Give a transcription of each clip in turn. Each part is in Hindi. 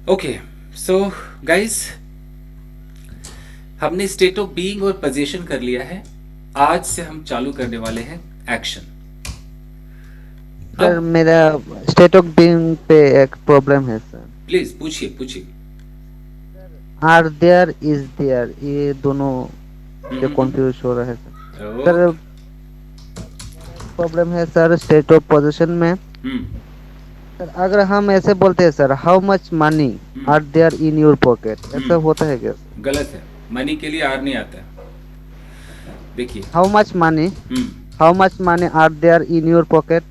ओके, सो गाइस, हमने स्टेट ऑफ बीइंग और पोजीशन कर लिया है। आज से हम चालू करने वाले हैं एक्शन। सर अब मेरा स्टेट ऑफ बीइंग पे एक प्रॉब्लम है सर। प्लीज पूछिए पूछिए। आर देयर इज देयर ये दोनों मुझे हम्म। कंफ्यूज हो रहा है सर। Sir okay. मेरा एक प्रॉब्लम है सर स्टेट ऑफ पोजीशन में। हम्म। सर अगर हम ऐसे बोलते हैं sir how much money hmm. Are there in your pocket, ऐसा होता है क्या सर? गलत है। मनी के लिए आर नहीं आता है। देखिए। How much money hmm. How much money are there in your pocket.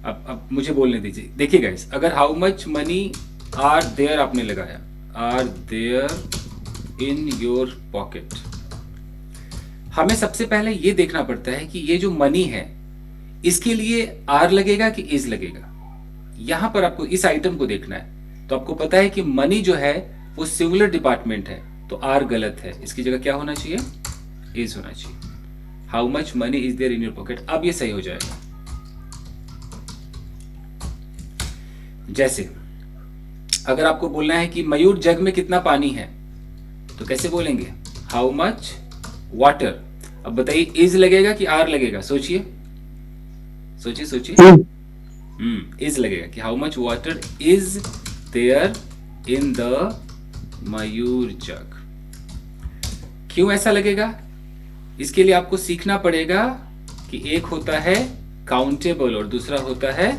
अब मुझे बोलने दीजिए। देखिए गाइस, अगर how much money are there आपने लगाया, are there in your pocket, हमें सबसे पहले ये देखना पड़ता है कि ये जो मनी है इसके लिए आर लगेगा कि इज लगेगा। यहां पर आपको इस आइटम को देखना है। तो आपको पता है कि मनी जो है वो सिंगुलर डिपार्टमेंट है, तो आर गलत है। इसकी जगह क्या होना चाहिए? इज होना चाहिए। How much money is there in your pocket, अब ये सही हो जाएगा। जैसे अगर आपको बोलना है कि मयूर जग में कितना पानी है, तो कैसे बोलेंगे? How much water. अब बताइए, इज लगेगा कि आर लगेगा? सोचिए सोचिए सोचिए। इज लगेगा कि how much water is there in the Mayur jug. क्यों ऐसा लगेगा? इसके लिए आपको सीखना पड़ेगा कि एक होता है काउंटेबल और दूसरा होता है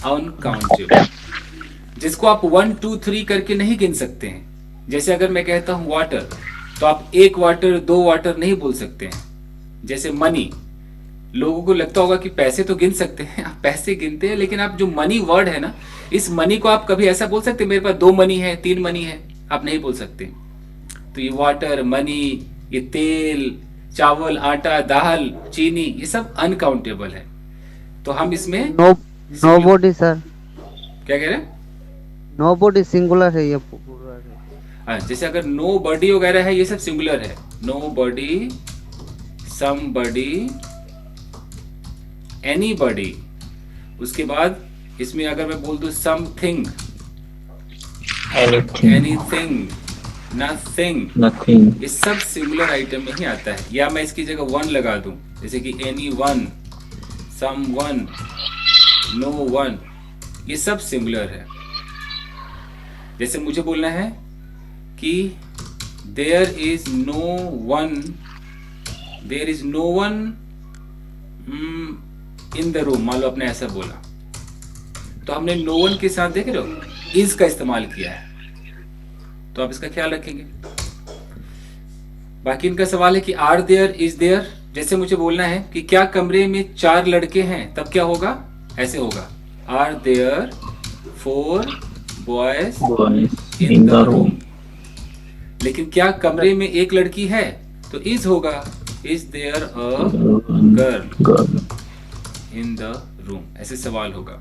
अनकाउंटेबल, जिसको आप 1 2 3 करके नहीं गिन सकते हैं। जैसे अगर मैं कहता हूं वाटर, तो आप एक वाटर दो वाटर नहीं बोल सकते हैं। जैसे मनी, लोगों को लगता होगा कि पैसे तो गिन सकते हैं, आप पैसे गिनते हैं, लेकिन आप जो मनी वर्ड है ना, इस मनी को आप कभी ऐसा बोल सकते हैं मेरे पास 2 मनी है 3 मनी है? आप नहीं बोल सकते। तो ये वाटर, मनी, ये तेल, चावल, आटा, दाल, चीनी, ये सब अनकाउंटेबल है। तो हम इसमें no no singular, body sir, क्या कह रहे हैं? नो बॉडी सिंगुलर है ये पूरा है। हाँ, जैसे अगर नो बॉडी वगैरह है, ये सब सिंगुलर है। No body, some body, any body. उसके बाद इसमें अगर मैं बोल दूं something, anything, anything, nothing, nothing, ये सब सिंगुलर आइटम में ही आता है। या मैं इसकी जगह वन लगा दूं, जैसे कि any one, some one, no one, ये सब सिंगुलर है। जैसे मुझे बोलना है कि there is no one, there is no one in the room, मान लो आपने ऐसा बोला, तो हमने नो वन के साथ देख रहे हो इज का इस्तेमाल किया है। तो आप इसका ख्याल रखेंगे। बाकी इनका सवाल है कि आर देयर, इज देयर। जैसे मुझे बोलना है कि क्या कमरे में 4 लड़के हैं, तब क्या होगा? ऐसे होगा, are there 4 boys boys in in the the room. room, लेकिन क्या कमरे में एक लड़की है, तो इज होगा, is there a girl girl, in the room. ऐसे सवाल होगा।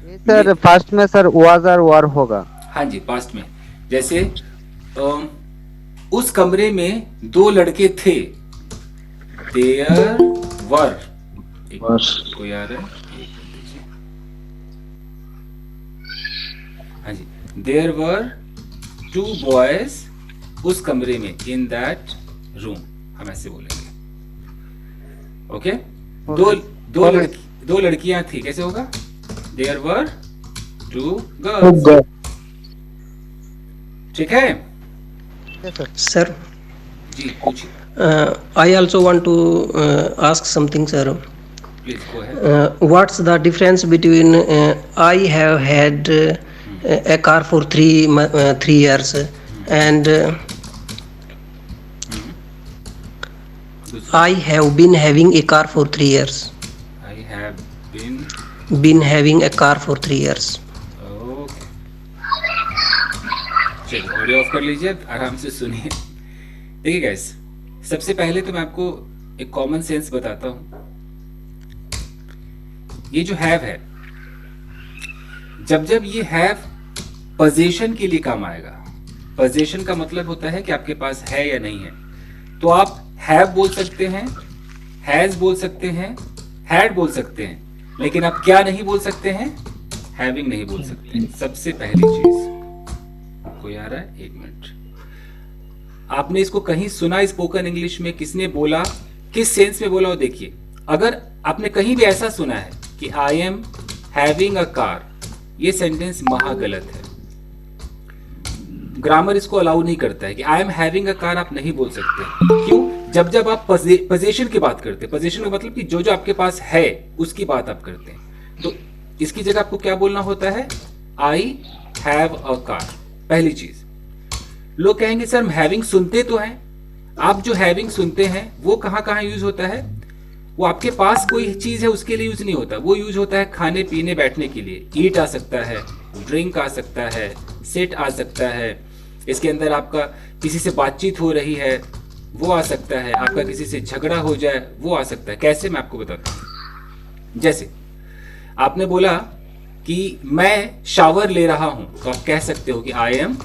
ये सर ये फर्स्ट में सर वाज और वर होगा। हाँ जी, पास्ट में। जैसे अम, उस कमरे में 2 लड़के थे, देयर वर। एक was, कोई आ रहा है, एक मिनट दीजिए। हाँ जी, देयर वर 2 बॉयज उस कमरे में, इन दैट रूम। हम ऐसे बोलेंगे। ओके। दो दो और लड़की, 2 लड़कियां थी, कैसे होगा? There were 2 two girls. girls. ठीक है सर Sir, जी, पूछिए I also want to ask something, sir. Please, go है। What's the difference between I have had a car for 3 years and दूसरा, I have been having a car for 3 years? I have been. Been having a car for 3 years. Okay, चलिए ऑडियो ऑफ कर लीजिए, आराम से सुनिए। देखिए गाइस, सबसे पहले तो मैं आपको एक कॉमन सेंस बताता हूं। ये जो हैव है, जब जब ये हैव पोजीशन के लिए काम आएगा, पोजीशन का मतलब होता है कि आपके पास है या नहीं है, तो आप हैव बोल सकते हैं, हैज बोल सकते हैं, हैड बोल सकते हैं, लेकिन आप क्या नहीं बोल सकते हैं? हैविंग नहीं बोल सकते हैं। सबसे पहली चीज, कोई आ रहा है, एक मिनट। आपने इसको कहीं सुना स्पोकन इंग्लिश में? किसने बोला, किस सेंस में बोला वो देखिए। अगर आपने कहीं भी ऐसा सुना है कि I am having a car, ये सेंटेंस महा गलत है। ग्रामर इसको अलाउ नहीं करता है कि I am having a car आप नहीं बोल सकते। क्यों? जब आप पोजीशन की बात करते हैं, पोजीशन का मतलब कि जो जो आपके पास है उसकी बात आप करते हैं, तो इसकी जगह आपको क्या बोलना होता है? I have a car. पहली चीज, लोग कहेंगे सर हम हैविंग सुनते तो हैं। आप जो हैविंग सुनते हैं वो कहां कहां यूज होता है? वो आपके पास कोई चीज है उसके लिए यूज नहीं होता, वो यूज होता है खाने पीने बैठने के लिए। ईट आ सकता है, ड्रिंक आ सकता है, सिट आ सकता है, इसके अंदर आपका किसी से बातचीत हो रही है वो आ सकता है, आपका किसी से झगड़ा हो जाए वो आ सकता है। कैसे, मैं आपको बताता हूं। जैसे आपने बोला कि मैं शावर ले रहा हूं, तो आप कह सकते हो कि I am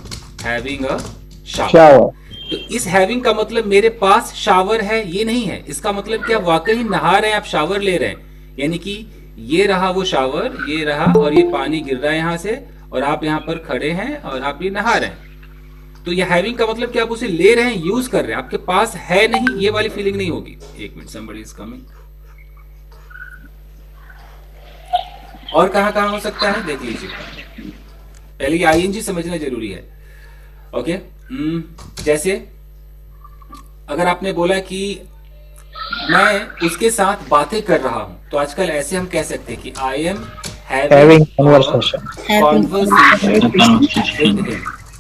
having a shower. तो इस हैविंग का मतलब मेरे पास शावर है ये नहीं है। इसका मतलब क्या, वाकई नहा रहे हैं आप, शावर ले रहे हैं, यानी कि ये रहा वो शावर, ये रहा और ये पानी गिर रहा है यहां से और आप यहां पर खड़े हैं और आप ये नहा रहे हैं। तो ये हैविंग का मतलब कि आप उसे ले रहे हैं, यूज कर रहे हैं, आपके पास है नहीं, ये वाली फीलिंग नहीं होगी। एक मिनट, somebody is coming। और कहां कहां हो सकता है देख लीजिए। पहले ये आईएनजी समझना जरूरी है। ओके, जैसे अगर आपने बोला कि मैं उसके साथ बातें कर रहा हूं, तो आजकल ऐसे हम कह सकते हैं कि I am having conversation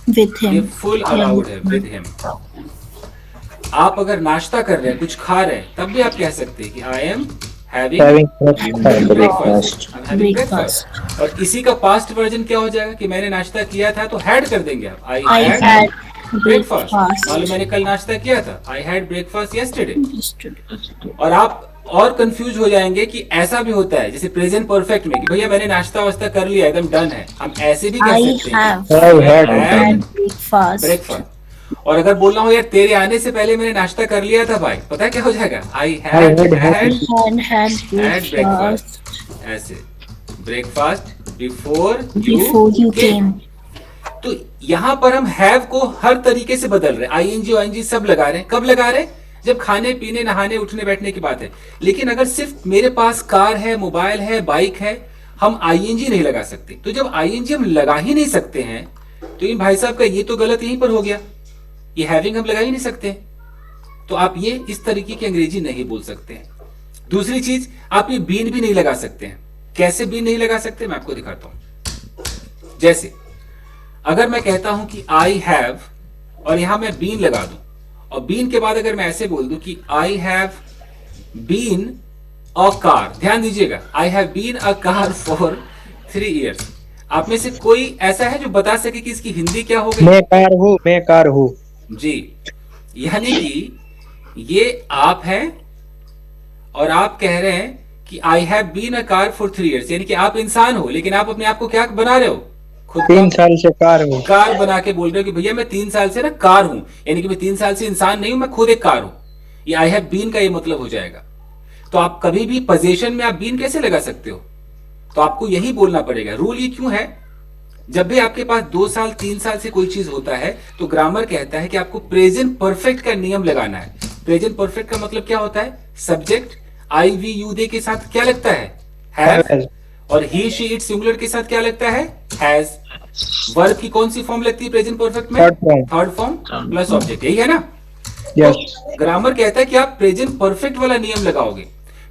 with him. ये फुल अलाउड है, विद हिम। आप अगर नाश्ता कर रहे हैं, कुछ खा रहे हैं, तब भी आप कह सकते हैं कि आई एम हैविंग ब्रेकफास्ट। और इसी का पास्ट वर्जन क्या हो जाएगा कि मैंने नाश्ता किया था, तो हैड कर देंगे आप, आई हैड ब्रेकफास्ट। मालूम मैंने कल नाश्ता किया था, आई हैड ब्रेकफास्ट यस्टरडे। और आप और कंफ्यूज हो जाएंगे कि ऐसा भी होता है जैसे प्रेजेंट परफेक्ट में कि भैया मैंने नाश्ता वास्ता कर लिया, एकदम डन है। हम ऐसे भी कह सकते हैं ब्रेकफास्ट। और अगर बोलना हो यार तेरे आने से पहले मैंने नाश्ता कर लिया था भाई, पता है क्या हो जाएगा? I had breakfast. ऐसे ब्रेकफास्ट बिफोर यू केम। तो यहां पर हम हैव को हर तरीके से बदल रहे हैं, आईएनजी ओएनजी सब लगा रहे हैं। कब लगा रहे हैं? जब खाने पीने नहाने उठने बैठने की बात है। लेकिन अगर सिर्फ मेरे पास कार है, मोबाइल है, बाइक है, हम आईएनजी नहीं लगा सकते। तो जब आईएनजी हम लगा ही नहीं सकते हैं, तो इन भाई साहब का ये तो गलत यहीं पर हो गया, ये हैविंग हम लगा ही नहीं सकते। तो आप ये इस तरीके की अंग्रेजी नहीं बोल सकते हैं। दूसरी चीज, आप ये बीन भी नहीं लगा सकते हैं। कैसे बीन नहीं लगा सकते, मैं आपको दिखाता हूं। जैसे अगर मैं कहता हूं कि आई हैव और यहां मैं बीन लगा दूं, और बीन के बाद अगर मैं ऐसे बोल दूं कि I have been a car, ध्यान दीजिएगा, I have been a car for 3 years। आप में से कोई ऐसा है जो बता सके कि इसकी हिंदी क्या होगी? मैं कार हूं जी। यानी कि ये आप हैं और आप कह रहे हैं कि I have been a car for 3 years, यानी कि आप इंसान हो, लेकिन आप अपने आप को क्या बना रहे हो? खुद 3 साल से कार हूं। कार बना के बोल रहे हो कि भैया मैं 3 साल से ना कार हूं, यानी कि मैं 3 साल से इंसान नहीं हूं, मैं खुद एक कार हूं। ये आई हैव बीन का ये मतलब हो जाएगा। तो आप कभी भी पोजीशन में आप बीन कैसे लगा सकते हो? तो आपको यही बोलना पड़ेगा। रूल ये क्यों है? जब भी आपके पास 2 साल 3 साल से कोई चीज होता है, तो ग्रामर कहता है कि आपको प्रेजेंट परफेक्ट का नियम लगाना है। प्रेजेंट परफेक्ट का मतलब क्या होता है? Subject I we you they के साथ क्या लगता है? हैव। और ही शी इट सिंगुलर के साथ क्या लगता है? हैज। वर्ब की कौन सी फॉर्म लगती है प्रेजेंट परफेक्ट में? थर्ड फॉर्म प्लस ऑब्जेक्ट, यही है ना? यस। तो ग्रामर कहता है कि आप प्रेजेंट परफेक्ट वाला नियम लगाओगे।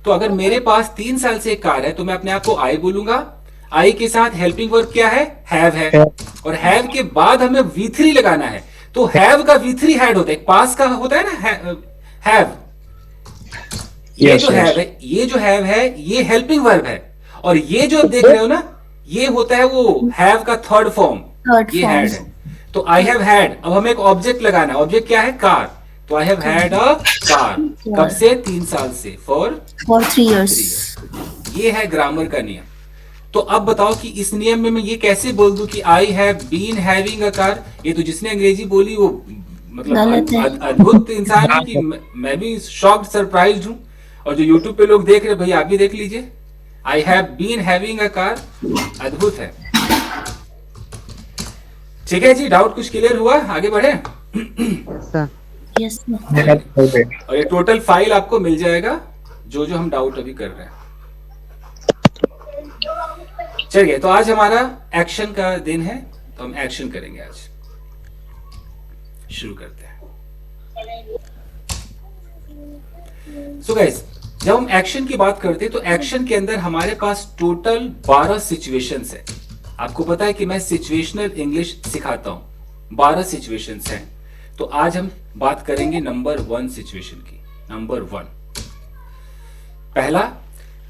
तो अगर मेरे पास 3 साल से एक कार है, तो मैं अपने आप को आई बोलूंगा। आई के साथ हेल्पिंग वर्ब क्या है? हैव है। और हैव के बाद हमें V3 लगाना है। तो हैव का V3 हैड होता है, पास का होता है ना हैव। ये जो हैव है, ये जो हैव है, ये हेल्पिंग वर्ब है। और ये जो देख रहे हो ना, ये होता है वो हैव का थर्ड फॉर्म, ये हैड है। तो आई हैव हैड, अब हमें एक ऑब्जेक्ट लगाना है। ऑब्जेक्ट क्या है? कार। तो I have had a car. कब से? 3 साल से, फॉर 3 years। ये है ग्रामर का नियम। तो अब बताओ कि इस नियम में मैं ये कैसे बोल दूं कि I have been having a car? ये तो जिसने अंग्रेजी बोली वो मतलब अद्भुत इंसान है कि मैं भी शॉक्ड सरप्राइज्ड हूं। और जो यूट्यूब पे लोग देख रहे हैं, भैया आप भी देख लीजिए, I have been having a car, अद्भुत है। ठीक है जी, डाउट कुछ क्लियर हुआ? आगे बढ़े। Yes, sir. Yes, sir. और ये टोटल फाइल आपको मिल जाएगा जो जो हम डाउट अभी कर रहे हैं। चलिए, तो आज हमारा एक्शन का दिन है, तो हम एक्शन करेंगे आज। शुरू करते हैं। सो गाइस, जब हम एक्शन की बात करते हैं तो एक्शन के अंदर हमारे पास टोटल 12 सिचुएशंस है। आपको पता है कि मैं सिचुएशनल इंग्लिश सिखाता हूं, 12 सिचुएशंस हैं। तो आज हम बात करेंगे नंबर 1 सिचुएशन की। नंबर 1, पहला,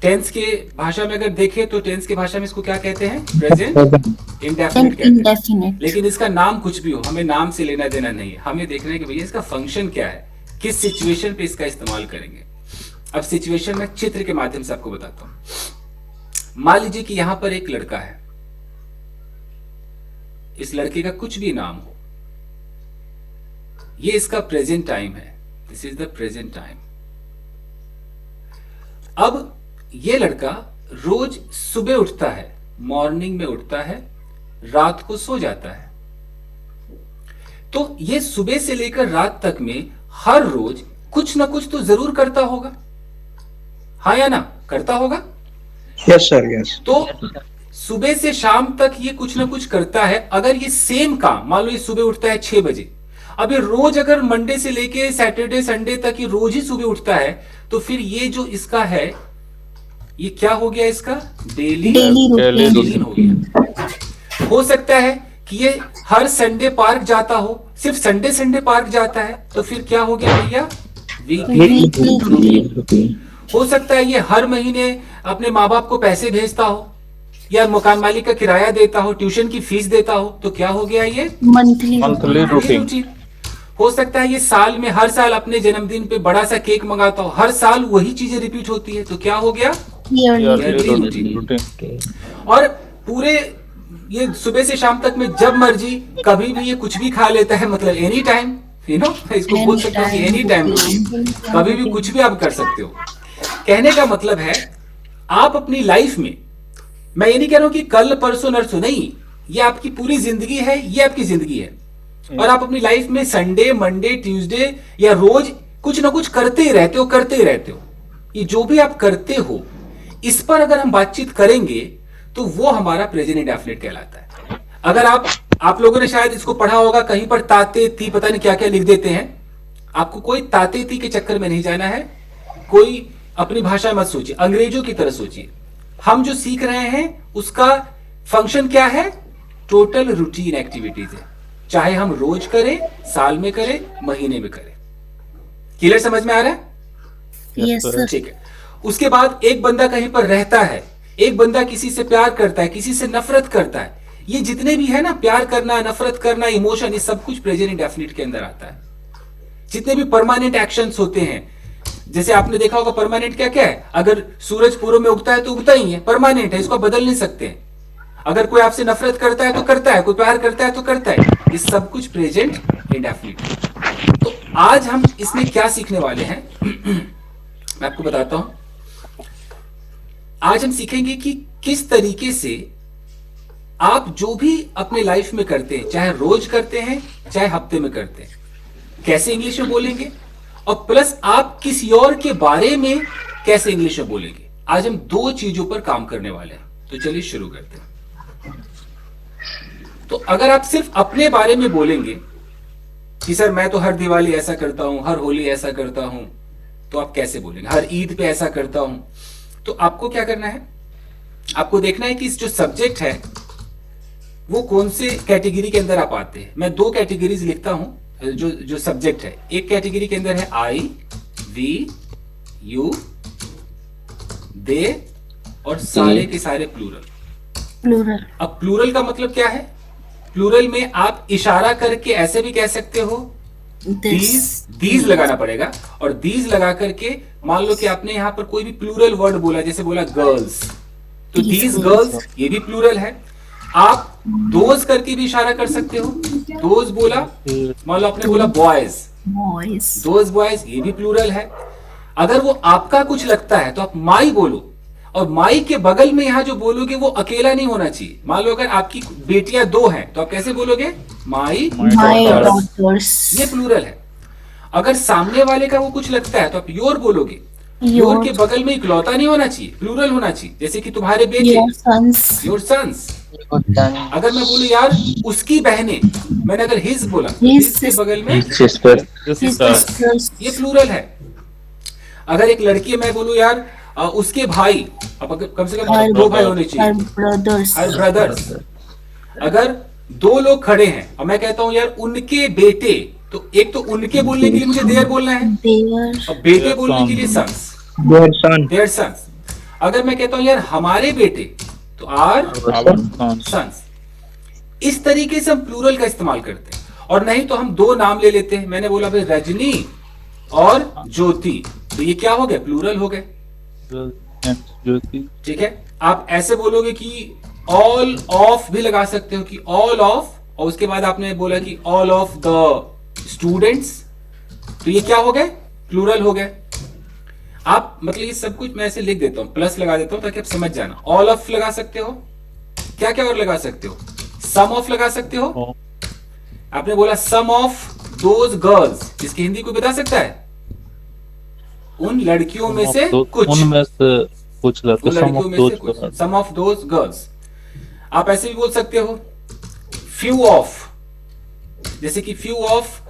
टेंस के भाषा में अगर देखें तो टेंस के भाषा में इसको क्या कहते हैं? प्रेजेंट इंडेफिनिट कहते हैं। Indefinite. लेकिन इसका नाम कुछ भी हो, हमें नाम से लेना देना नहीं है। हमें देखना है कि भैया इसका फंक्शन क्या है, किस सिचुएशन पे इसका इस्तेमाल करेंगे। अब सिचुएशन में चित्र के माध्यम से आपको बताता हूं। मान लीजिए कि यहां पर एक लड़का है, इस लड़के का कुछ भी नाम हो, ये इसका प्रेजेंट टाइम है। This is the present time. अब ये लड़का रोज सुबह उठता है, मॉर्निंग में उठता है, रात को सो जाता है। तो ये सुबह से लेकर रात तक में हर रोज कुछ ना कुछ तो जरूर करता होगा, हाँ या ना? करता होगा। Yes, sir. Yes. तो सुबह से शाम तक ये कुछ ना कुछ करता है। अगर ये सेम काम, मान लो ये सुबह उठता है 6 बजे, अब ये रोज अगर मंडे से लेके सैटरडे संडे तक ये रोज ही सुबह उठता है, तो फिर ये जो इसका है, ये क्या हो गया? इसका डेली रूटीन हो गया। हो सकता है कि ये हर संडे पार्क जाता हो, सिर्फ संडे संडे पार्क जाता है, तो फिर क्या हो गया भैया? Weekly routine. हो सकता है ये हर महीने अपने माँ बाप को पैसे भेजता हो, या मकान मालिक का किराया देता हो, ट्यूशन की फीस देता हो, तो क्या हो गया? ये Monthly. रूटीन। हो सकता है ये साल में हर साल अपने जन्मदिन पे बड़ा सा केक मंगाता हो, हर साल वही चीजें रिपीट होती है, तो क्या हो गया? Yearly. रूटीन। और पूरे ये सुबह से शाम तक में जब मर्जी कभी भी ये कुछ भी खा लेता है, मतलब एनी टाइम, यू नो, इसको बोल सकते हो कि एनी टाइम, कभी भी कुछ भी आप कर सकते हो। कहने का मतलब है, आप अपनी लाइफ में, मैं ये नहीं कह रहा हूं कि कल परसों नरसों, नहीं, ये आपकी पूरी जिंदगी है, ये आपकी जिंदगी है। और आप अपनी लाइफ में संडे, मंडे, ट्यूसडे या रोज कुछ ना कुछ करते ही रहते हो, करते ही रहते हो। ये जो भी आप करते हो, इस पर अगर हम बातचीत करेंगे तो वो हमारा प्रेजेंट इंडेफिनिट कहलाता है। अगर आप लोगों ने शायद इसको पढ़ा होगा, कहीं पर ताते थी, पता नहीं क्या क्या लिख देते हैं। आपको कोई ताते थी के चक्कर में नहीं जाना है, कोई अपनी भाषा मत सोचिए, अंग्रेजों की तरह सोचिए। हम जो सीख रहे हैं उसका फंक्शन क्या है? टोटल रूटीन एक्टिविटीज है, चाहे हम रोज करें, साल में करें, महीने में करें। क्लियर समझ में आ रहा है? Yes, sir. ठीक है। उसके बाद एक बंदा कहीं पर रहता है, एक बंदा किसी से प्यार करता है, किसी से नफरत करता है। ये जितने भी है ना, प्यार करना, नफरत करना, इमोशन, ये सब कुछ प्रेजेंट इंडेफिनिट के अंदर आता है। जितने भी परमानेंट एक्शंस होते हैं, जैसे आपने देखा होगा परमानेंट क्या क्या है? अगर सूरज पूर्व में उगता है तो उगता ही है, परमानेंट है, इसको आप बदल नहीं सकते। अगर कोई आपसे नफरत करता है तो करता है, कोई प्यार करता है तो करता है। ये सब कुछ प्रेजेंट इंडेफिनिट। तो आज हम इसमें क्या सीखने वाले हैं मैं आपको बताता हूं। आज हम सीखेंगे कि किस तरीके से आप जो भी अपने लाइफ में करते हैं, चाहे रोज करते हैं, चाहे हफ्ते में करते हैं, कैसे इंग्लिश में बोलेंगे, और प्लस आप किसी और के बारे में कैसे इंग्लिश में बोलेंगे। आज हम 2 चीजों पर काम करने वाले हैं। तो चलिए शुरू करते हैं। तो अगर आप सिर्फ अपने बारे में बोलेंगे कि सर मैं तो हर दिवाली ऐसा करता हूं, हर होली ऐसा करता हूं, तो आप कैसे बोलेंगे? हर ईद पे ऐसा करता हूं। तो आपको क्या करना है? आपको देखना है कि इस जो सब्जेक्ट है वो कौन से कैटेगरी के अंदर आप आते हैं। मैं 2 कैटेगरीज लिखता हूं, जो सब्जेक्ट है। एक कैटेगरी के अंदर है आई, वी, यू, दे, और सारे के सारे प्लूरल। अब प्लूरल का मतलब क्या है? प्लूरल में आप इशारा करके ऐसे भी कह सकते हो, दीज लगाना पड़ेगा, और दीज लगा करके मान लो कि आपने यहां पर कोई भी प्लूरल वर्ड बोला, जैसे बोला गर्ल्स, तो दीज गर्ल्स, ये भी प्लूरल है। आप दोज करके भी इशारा कर सकते हो, दोज बोला, मान लो आपने बोला बॉयज, दोज बॉयज, ये भी प्लूरल है। अगर वो आपका कुछ लगता है तो आप माई बोलो। और माई के बगल में यहां जो बोलोगे वो अकेला नहीं होना चाहिए। मान लो अगर आपकी बेटियां 2 हैं तो आप कैसे बोलोगे? माई My daughters। daughters. ये प्लूरल है। अगर सामने वाले का वो कुछ लगता है तो आप योर बोलोगे। योर Your, के बगल में इकलौता नहीं होना चाहिए, प्लूरल होना चाहिए। जैसे कि तुम्हारे बेटे, your sons. Your sons. अगर मैं बोलूं यार उसकी बहनें, मैंने अगर हिज बोला तो His हिज के बगल में Sister. His sisters। sisters. ये प्लूरल है। अगर एक लड़की है, मैं बोलूं यार उसके भाई, अब अगर कम से कम Her, 2 भाई होने her चाहिए, brothers. हर ब्रदर्स। अगर 2 लोग खड़े हैं और मैं कहता हूं यार उनके बेटे, तो एक तो उनके बोलने के लिए मुझे देयर बोलना है, Their, और बेटे बोलने के लिए sons, Their son. Their sons. अगर मैं कहता हूं यार हमारे बेटे, तो आर our सन्स। इस तरीके से हम प्लूरल का इस्तेमाल करते हैं। और नहीं तो हम 2 नाम ले लेते हैं। मैंने बोला भाई रजनी और ज्योति, तो ये क्या हो गया? प्लूरल हो गए। and Jyoti. ठीक है। आप ऐसे बोलोगे कि ऑल ऑफ भी लगा सकते हो कि ऑल ऑफ, और उसके बाद आपने बोला कि ऑल ऑफ द स्टूडेंट्स, तो ये क्या हो गए? प्लूरल हो गए। आप मतलब ये सब कुछ मैं ऐसे लिख देता हूं, प्लस लगा देता हूं ताकि आप समझ जाना। ऑल ऑफ लगा सकते हो, क्या क्या और लगा सकते हो? सम ऑफ लगा सकते हो। Oh, आपने बोला सम ऑफ दोज गर्ल्स, इसकी हिंदी कोई बता सकता है? उन लड़कियों में से कुछ, उनमें से कुछ उन लड़के, some लड़कियों of में those से कुछ, girls. Some of those girls. आप ऐसे भी बोल सकते हो फ्यू ऑफ, जैसे कि फ्यू ऑफ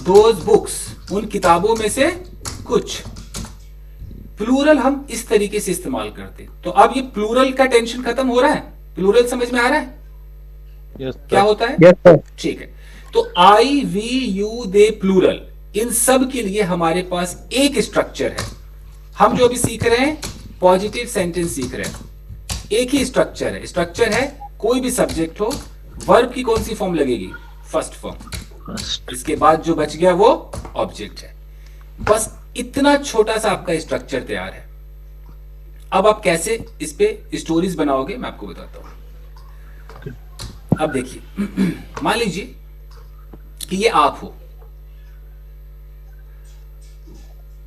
दोज बुक्स, उन किताबों में से कुछ। प्लूरल हम इस तरीके से इस्तेमाल करते हैं। तो अब ये प्लूरल का टेंशन खत्म हो रहा है? प्लूरल समझ में आ रहा है Yes, क्या sir. होता है? Yes, sir. ठीक है। तो आई, वी, यू, दे, प्लूरल, इन सब के लिए हमारे पास एक स्ट्रक्चर है। हम जो अभी सीख रहे हैं पॉजिटिव सेंटेंस सीख रहे हैं, एक ही स्ट्रक्चर है। स्ट्रक्चर है कोई भी सब्जेक्ट हो, वर्ब की कौन सी फॉर्म लगेगी? First form. इसके बाद जो बच गया वो ऑब्जेक्ट है। बस इतना छोटा सा आपका स्ट्रक्चर तैयार है। अब आप कैसे इस पे स्टोरीज बनाओगे मैं आपको बताता हूं। अब देखिए, मान लीजिए कि ये आप हो।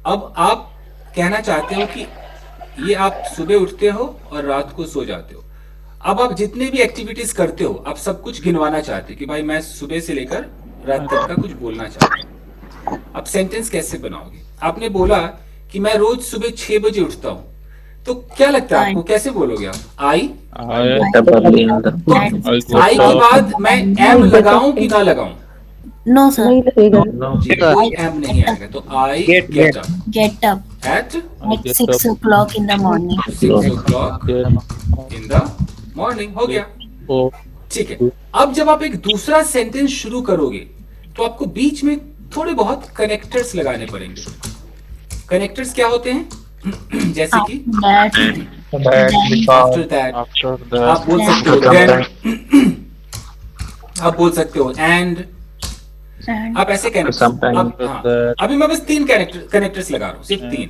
अब आप कहना चाहते हो कि ये आप सुबह उठते हो और रात को सो जाते हो। अब आप जितने भी एक्टिविटीज करते हो, आप सब कुछ गिनवाना चाहते हो कि भाई मैं सुबह से लेकर रात तक का कुछ बोलना चाहता हूं। अब सेंटेंस कैसे बनाओगे? आपने बोला कि मैं रोज सुबह 6 बजे उठता हूं, तो क्या लगता है आपको, कैसे बोलोगे आप? आई, I आई के बाद मैं एम लगाऊं कि ना लगाऊं? no sir. जी, कोई एम नहीं आएगा। तो I get up Get up at at 6 o'clock in the morning. 6 o'clock in the morning. हो गया, Oh, ठीक है। अब जब आप एक दूसरा सेंटेंस शुरू करोगे तो आपको बीच में थोड़े बहुत कनेक्टर्स लगाने पड़ेंगे। कनेक्टर्स क्या होते हैं? जैसे कि That, आफ्टर दैट, after आप that, बोल सकते हो देन, आप बोल सकते हो एंड, and आप ऐसे कनेक्ट। अब हाँ, अभी मैं बस 3 कनेक्टर्स लगा रहा हूँ, सिर्फ 3।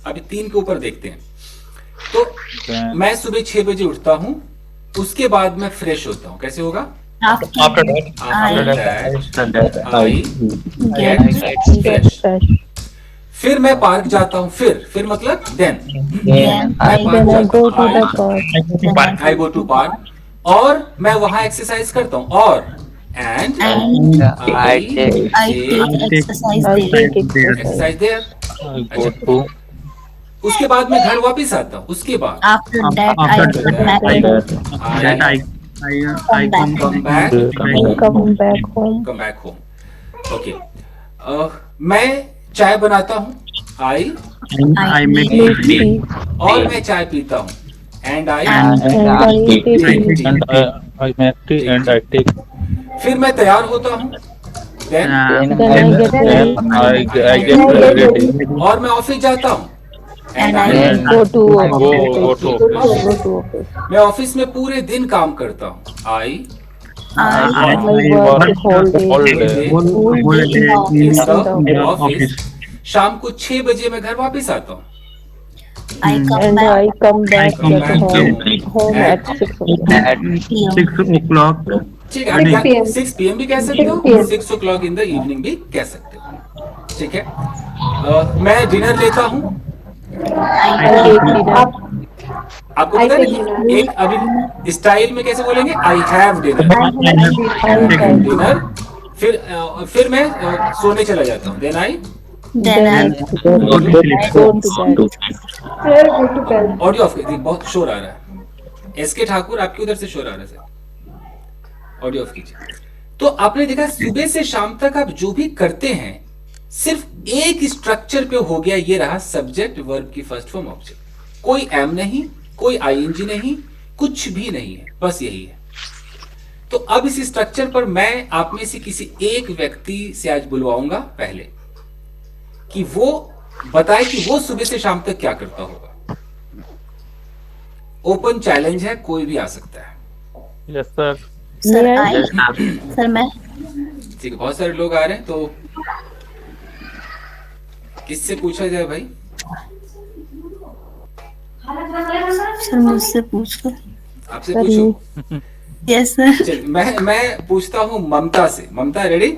अभी 3 के ऊपर देखते हैं। तो then मैं सुबह 6 बजे उठता हूँ, उसके बाद मैं फ्रेश होता हूँ। कैसे होगा? after After that. After that I get get fresh. फिर मैं पार्क जाता हूँ। फिर मतलब then then I I go to park, और मैं वहां एक्सरसाइज करता हूँ। और and and I I take exercise there. Exercise there. I go to उसके बाद मैं घर वापस आता हूँ। उसके बाद after that I After get that, married. I Come back. Come back home. Okay, मैं चाय बनाता हूँ। आई, I make और मैं चाय पीता हूँ। And I and T. and I make tea and I take फिर मैं तैयार होता हूँ। Then then I get ready और मैं ऑफिस जाता हूँ। And and I I go to go to मैं ऑफिस में पूरे दिन काम करता हूँ। I I work whole day. all day in the office. शाम को 6 बजे मैं घर वापस आता हूँ। I come And back I come back come at back home at 6 o'clock. PM. ठीक है, 6 PM भी कह सकते हो, 6 o'clock इन द इवनिंग भी कह सकते हो। ठीक है। मैं डिनर लेता हूँ। I I take dinner. आपको I पता है take ना dinner. कि एक अभी स्टाइल में कैसे बोलेंगे, I have dinner, I have dinner. I have dinner, फिर मैं सोने चला जाता हूँ, then I then Then I I go go to to bed. go to bed. Sir, go to bed. Audio off कर दी, बहुत शोर आ रहा है। एस के ठाकुर आपके उधर से शोर आ रहा है सर, ऑडियो ऑफ कीजिए। तो आपने देखा सुबह से शाम तक आप जो भी करते हैं सिर्फ एक स्ट्रक्चर पे हो गया, ये रहा सब्जेक्ट वर्ब की फर्स्ट फॉर्म ऑब्जेक्ट, कोई एम नहीं, कोई आईएनजी नहीं, कुछ भी नहीं है, बस यही है। तो अब इस स्ट्रक्चर पर मैं आप में से किसी एक व्यक्ति से आज बुलवाऊंगा पहले, कि वो बताए कि वो सुबह से शाम तक क्या करता होगा। ओपन चैलेंज है, कोई भी आ सकता है। Yes, sir. May Yes, I? sir. Sir मैं ठीक है, बहुत सारे लोग आ रहे हैं, तो किससे पूछा जाए भाई? सर मुझसे पूछ लो। आपसे पूछूं? Yes sir. चल मैं पूछता हूं ममता से। ममता रेडी?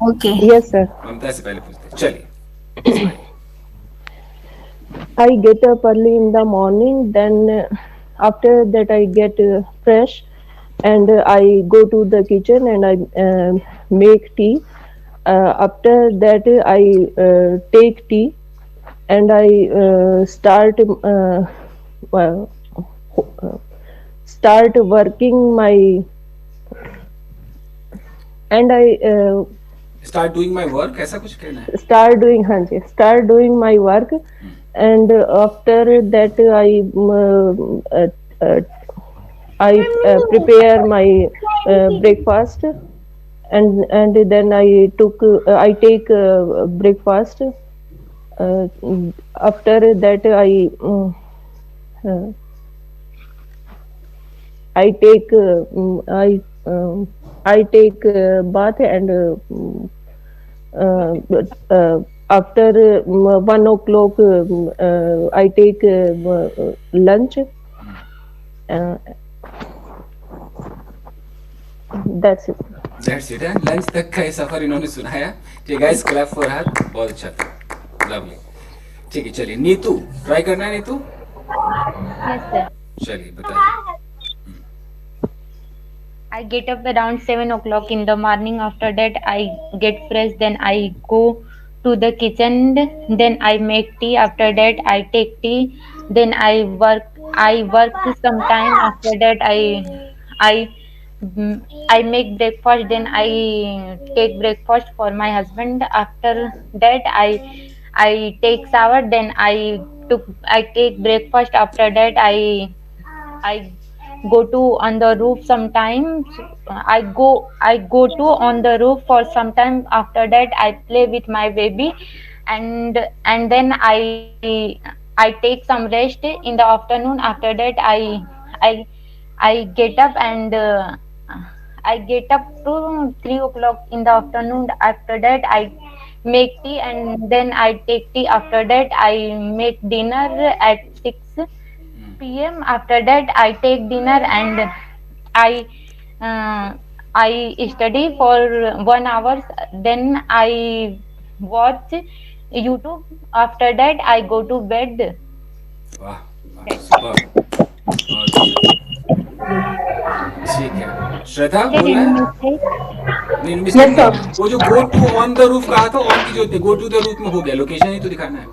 ओके। Yes, sir. ममता से पहले पूछते हैं, चलिए। I get up early in the morning. Then after that I get fresh, and I go to the kitchen and I make tea. After that I take tea and I well, start working my and I start doing my work, ऐसा कुछ कहना है? start doing my work, and after that I prepare my breakfast, and then I take breakfast. After that uh, I take bath, and after 1 o'clock I take lunch. That's it. That's it है, लंच तक का ये सफर इन्होंने सुनाया। ठीक गाइस, क्लैप फॉर हर, बहुत अच्छा था, लवली। ठीक है, चलिए नीतू, ट्राई करना है नीतू? Yes, sir. चलिए बताइए। I get up around 7 o'clock in the morning. After that, I get fresh. Then I go to the kitchen. Then I make tea. After that, I take tea. Then I work. I work some time. After that, I I make breakfast. Then I take breakfast for my husband. After that, I take shower. Then I take breakfast. After that, I go to on the roof sometimes. I go to on the roof for some time. After that, I play with my baby, and then I take some rest in the afternoon. After that, I I get up, and I get up to 3 o'clock in the afternoon. After that, I make tea, and then I take tea. After that, I make dinner at 6 p.m. After that, I take dinner, and I uh, I study for 1 hour. Then I watch YouTube. After that, I go to bed. वाह वाह, सुपर, बहुत अच्छा। ठीक है, श्रद्धा बोलना है? नहीं, मिस्टेक नहीं। वो जो go to on the roof कहा था, ऑन की जो गो टू द रूफ में हो गया, लोकेशन ही तो दिखाना है।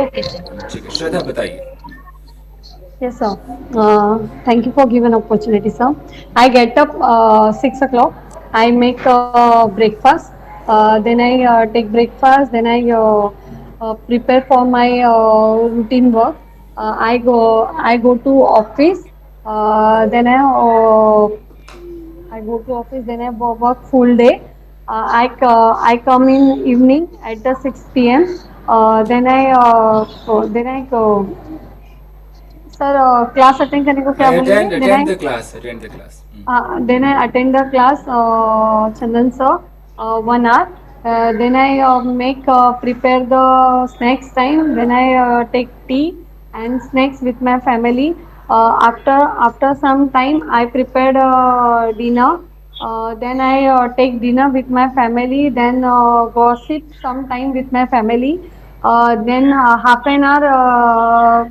Okay, sir. ठीक है, श्रद्धा बताइए। Yes, sir. Thank you for giving opportunity, sir. I get up 6 o'clock. I make breakfast. Then I take breakfast. Then I prepare for my routine work. I go to office. Then I go to office. Then I work full day. I come in evening at the 6 p.m. Then I go. Sir class attend करने को क्या बोलेंगे? Attend the class, attend the class. Then I attend the class, Chandan sir, 1 hour. Then I prepare the snacks time. Then I take tea and snacks with my family. After some time, I prepared dinner. Then I take dinner with my family. Then gossip some time with my family. Then half an hour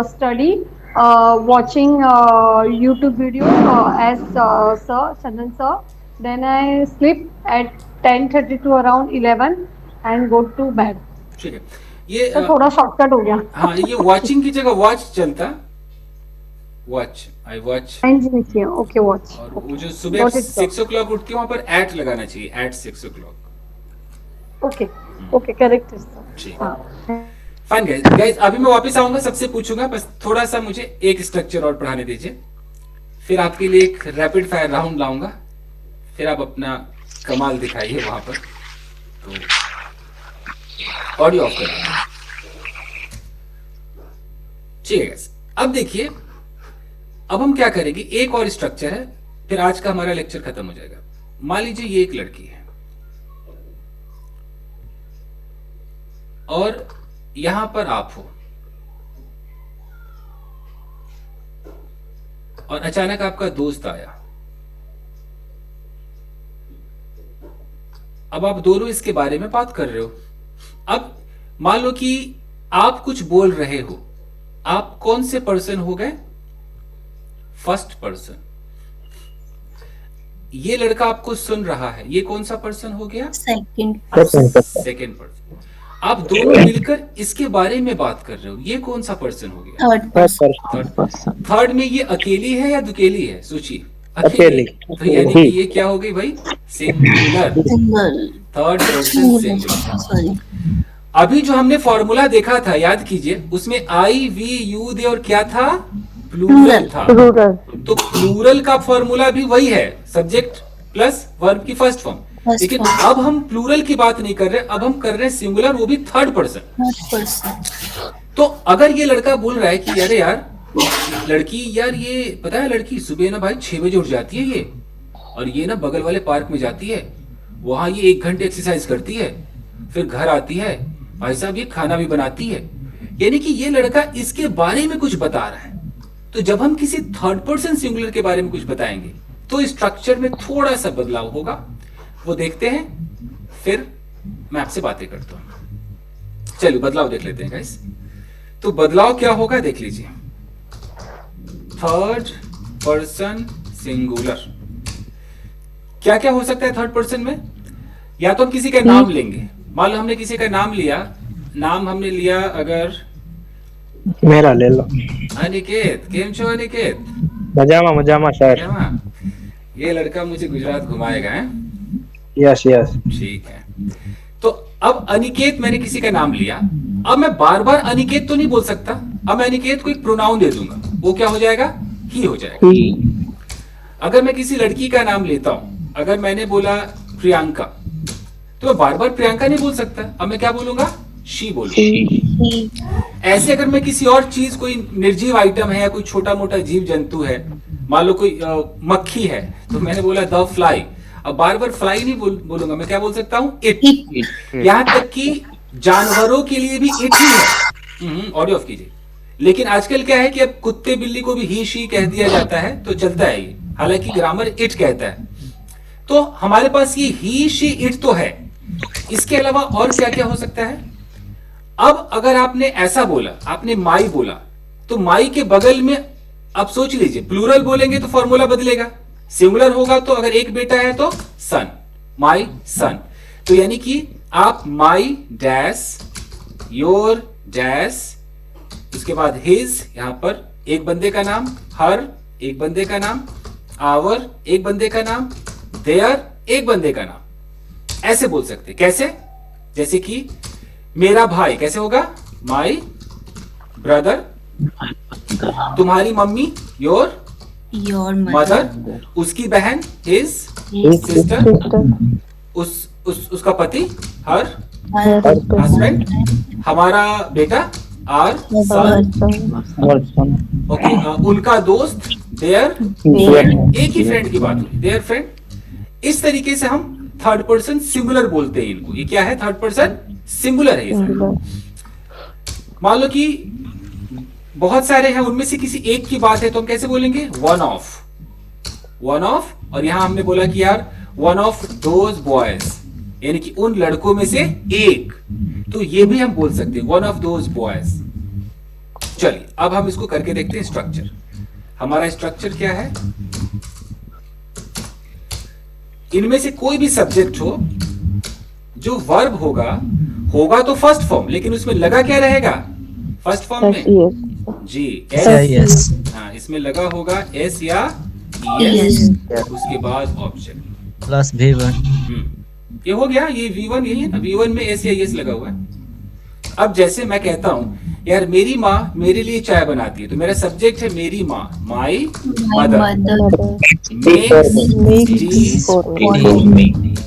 study, watching YouTube video as sir Chandan sir. Then I sleep at 10:30 to around 11 and go to bed. ठीक है, ये तो थोड़ा शॉर्टकट हो गया. हाँ, ये वॉचिंग की जगह वॉच चलता, watch, I watch. Okay watch. और वो जो सुबह Got it, sir. 6 o'clock उठती है वहां पर एट लगाना चाहिए, at 6 o'clock। Okay okay correct है सर. ठीक। हाँ. फाइन गाइस, अभी मैं वापस आऊंगा, सबसे पूछूंगा, बस थोड़ा सा मुझे एक स्ट्रक्चर और पढ़ाने दीजिए, फिर आपके लिए एक रैपिड फायर राउंड लाऊंगा, फिर आप अपना कमाल दिखाइए वहां पर। तो ऑडियो ऑफ कर देना, ठीक है गाइस। अब देखिए, अब हम क्या करेंगे, एक और स्ट्रक्चर है, फिर आज का हमारा लेक्चर खत्म हो जाएगा। मान लीजिए ये एक लड़की है और यहां पर आप हो, और अचानक आपका दोस्त आया। अब आप दोनों इसके बारे में बात कर रहे हो। अब मान लो कि आप कुछ बोल रहे हो, आप कौन से पर्सन हो गए? First person. ये लड़का आपको सुन रहा है, ये कौन सा पर्सन हो गया? Second second person. आप दोनों मिलकर इसके बारे में बात कर रहे हो, ये कौन सा पर्सन हो गया? थर्ड पर्सन थर्ड में ये अकेली है या दुकेली है? सोचिए, अकेली। तो यानी कि ये क्या हो गई भाई? Singular. Single third person singular. Sorry अभी जो हमने फॉर्मूला देखा था, याद कीजिए, उसमें आई वी यू दे और क्या था? प्लूरल था। Plural. तो प्लूरल का फॉर्मूला भी वही है, सब्जेक्ट प्लस वर्ब की फर्स्ट फॉर्म। First लेकिन form. अब हम प्लूरल की बात नहीं कर रहे, अब हम कर रहे हैं सिंगुलर, वो भी थर्ड पर्सन। थर्ड पर्सन तो अगर ये लड़का बोल रहा है कि अरे यार लड़की, यार ये पता है लड़की सुबह ना भाई 6 बजे उठ जाती है ये, और ये ना बगल वाले पार्क में जाती है, वहां ये 1 घंटे एक्सरसाइज करती है, फिर घर आती है, भाई साहब ये खाना भी बनाती है, यानी कि ये लड़का इसके बारे में कुछ बता रहा है। तो जब हम किसी थर्ड पर्सन सिंगुलर के बारे में कुछ बताएंगे तो स्ट्रक्चर में थोड़ा सा बदलाव होगा, वो देखते हैं, फिर मैं आपसे बातें करता हूं। चलिए बदलाव देख लेते हैं गाइस। तो बदलाव क्या होगा देख लीजिए। थर्ड पर्सन सिंगुलर, क्या क्या हो सकता है थर्ड पर्सन में? या तो हम किसी का नाम लेंगे, मान लो हमने किसी का नाम लिया, नाम हमने लिया अगर मेरा ले लो। अनिकेत। केम छो अनिकेत? मजामा मजामा सर। क्या हुआ? ये लड़का मुझे गुजरात घुमाएगा हैं? Yes yes. ठीक है। तो अब अनिकेत मैंने किसी का नाम लिया, अब मैं बार बार अनिकेत तो नहीं बोल सकता, अब मैं अनिकेत को एक प्रोनाउन दे दूंगा, वो क्या हो जाएगा? ही हो जाएगा। अगर मैं किसी लड़की का नाम लेता हूं, अगर मैंने बोला प्रियंका, तो मैं बार बार प्रियंका नहीं बोल सकता, अब मैं क्या बोलूंगा? शी बोलूंगा। ऐसे अगर मैं किसी और चीज, कोई निर्जीव आइटम है या कोई छोटा मोटा जीव जंतु है, मान लो कोई मक्खी है, तो मैंने बोला द फ्लाई, अब बार बार फ्लाई नहीं बोलूंगा, मैं क्या बोल सकता हूँ? इट। यहां तक कि जानवरों के लिए भी इट ही है। ऑडियो ऑफ कीजिए। लेकिन आजकल क्या है कि अब कुत्ते बिल्ली को भी ही शी कह दिया जाता है, तो चलता है ये, हालांकि ग्रामर इट कहता है। तो हमारे पास ये ही शी इट तो है, इसके अलावा और क्या क्या हो सकता है? अब अगर आपने ऐसा बोला, आपने माई बोला, तो माई के बगल में, अब सोच लीजिए, प्लूरल बोलेंगे तो फॉर्मूला बदलेगा, सिंगुलर होगा तो अगर एक बेटा है तो सन, माई सन। तो यानी कि आप माई डैश, योर डैश, उसके बाद हिज, यहां पर एक बंदे का नाम, हर एक बंदे का नाम, आवर एक बंदे का नाम, देयर एक बंदे का नाम, ऐसे बोल सकते। कैसे? जैसे कि मेरा भाई कैसे होगा? My brother. तुम्हारी मम्मी, योर योर मदर। उसकी बहन, हिज सिस्टर। उसका पति, हर हस्बैंड। हमारा बेटा, आर सन। ओके। उनका दोस्त, देयर फ्रेंड। एक ही फ्रेंड की बात हुई, देयर फ्रेंड। इस तरीके से हम थर्ड पर्सन सिंगुलर बोलते हैं इनको। ये क्या है? थर्ड पर्सन सिंगुलर है ये। मान लो कि बहुत सारे हैं, उनमें से किसी एक की बात है, तो हम कैसे बोलेंगे? One of, one of. और यहां हमने बोला कि यार वन ऑफ दोज बॉयज, यानी कि उन लड़कों में से एक, तो ये भी हम बोल सकते हैं, वन ऑफ दोज बॉयज। चलिए अब हम इसको करके देखते हैं स्ट्रक्चर। हमारा स्ट्रक्चर क्या है, इनमें से कोई भी सब्जेक्ट हो, जो वर्ब होगा तो फर्स्ट फॉर्म, लेकिन उसमें लगा क्या रहेगा फर्स्ट फॉर्म में? जी, Yes. हाँ, इसमें लगा होगा एस या एस, उसके बाद ऑब्जेक्ट Plus V1. ये हो गया। ये V1 यही है ना, V1 में एस या एस लगा हुआ है। अब जैसे मैं कहता हूँ यार मेरी माँ मेरे लिए चाय बनाती है, तो मेरा सब्जेक्ट है मेरी माँ, माई मदर,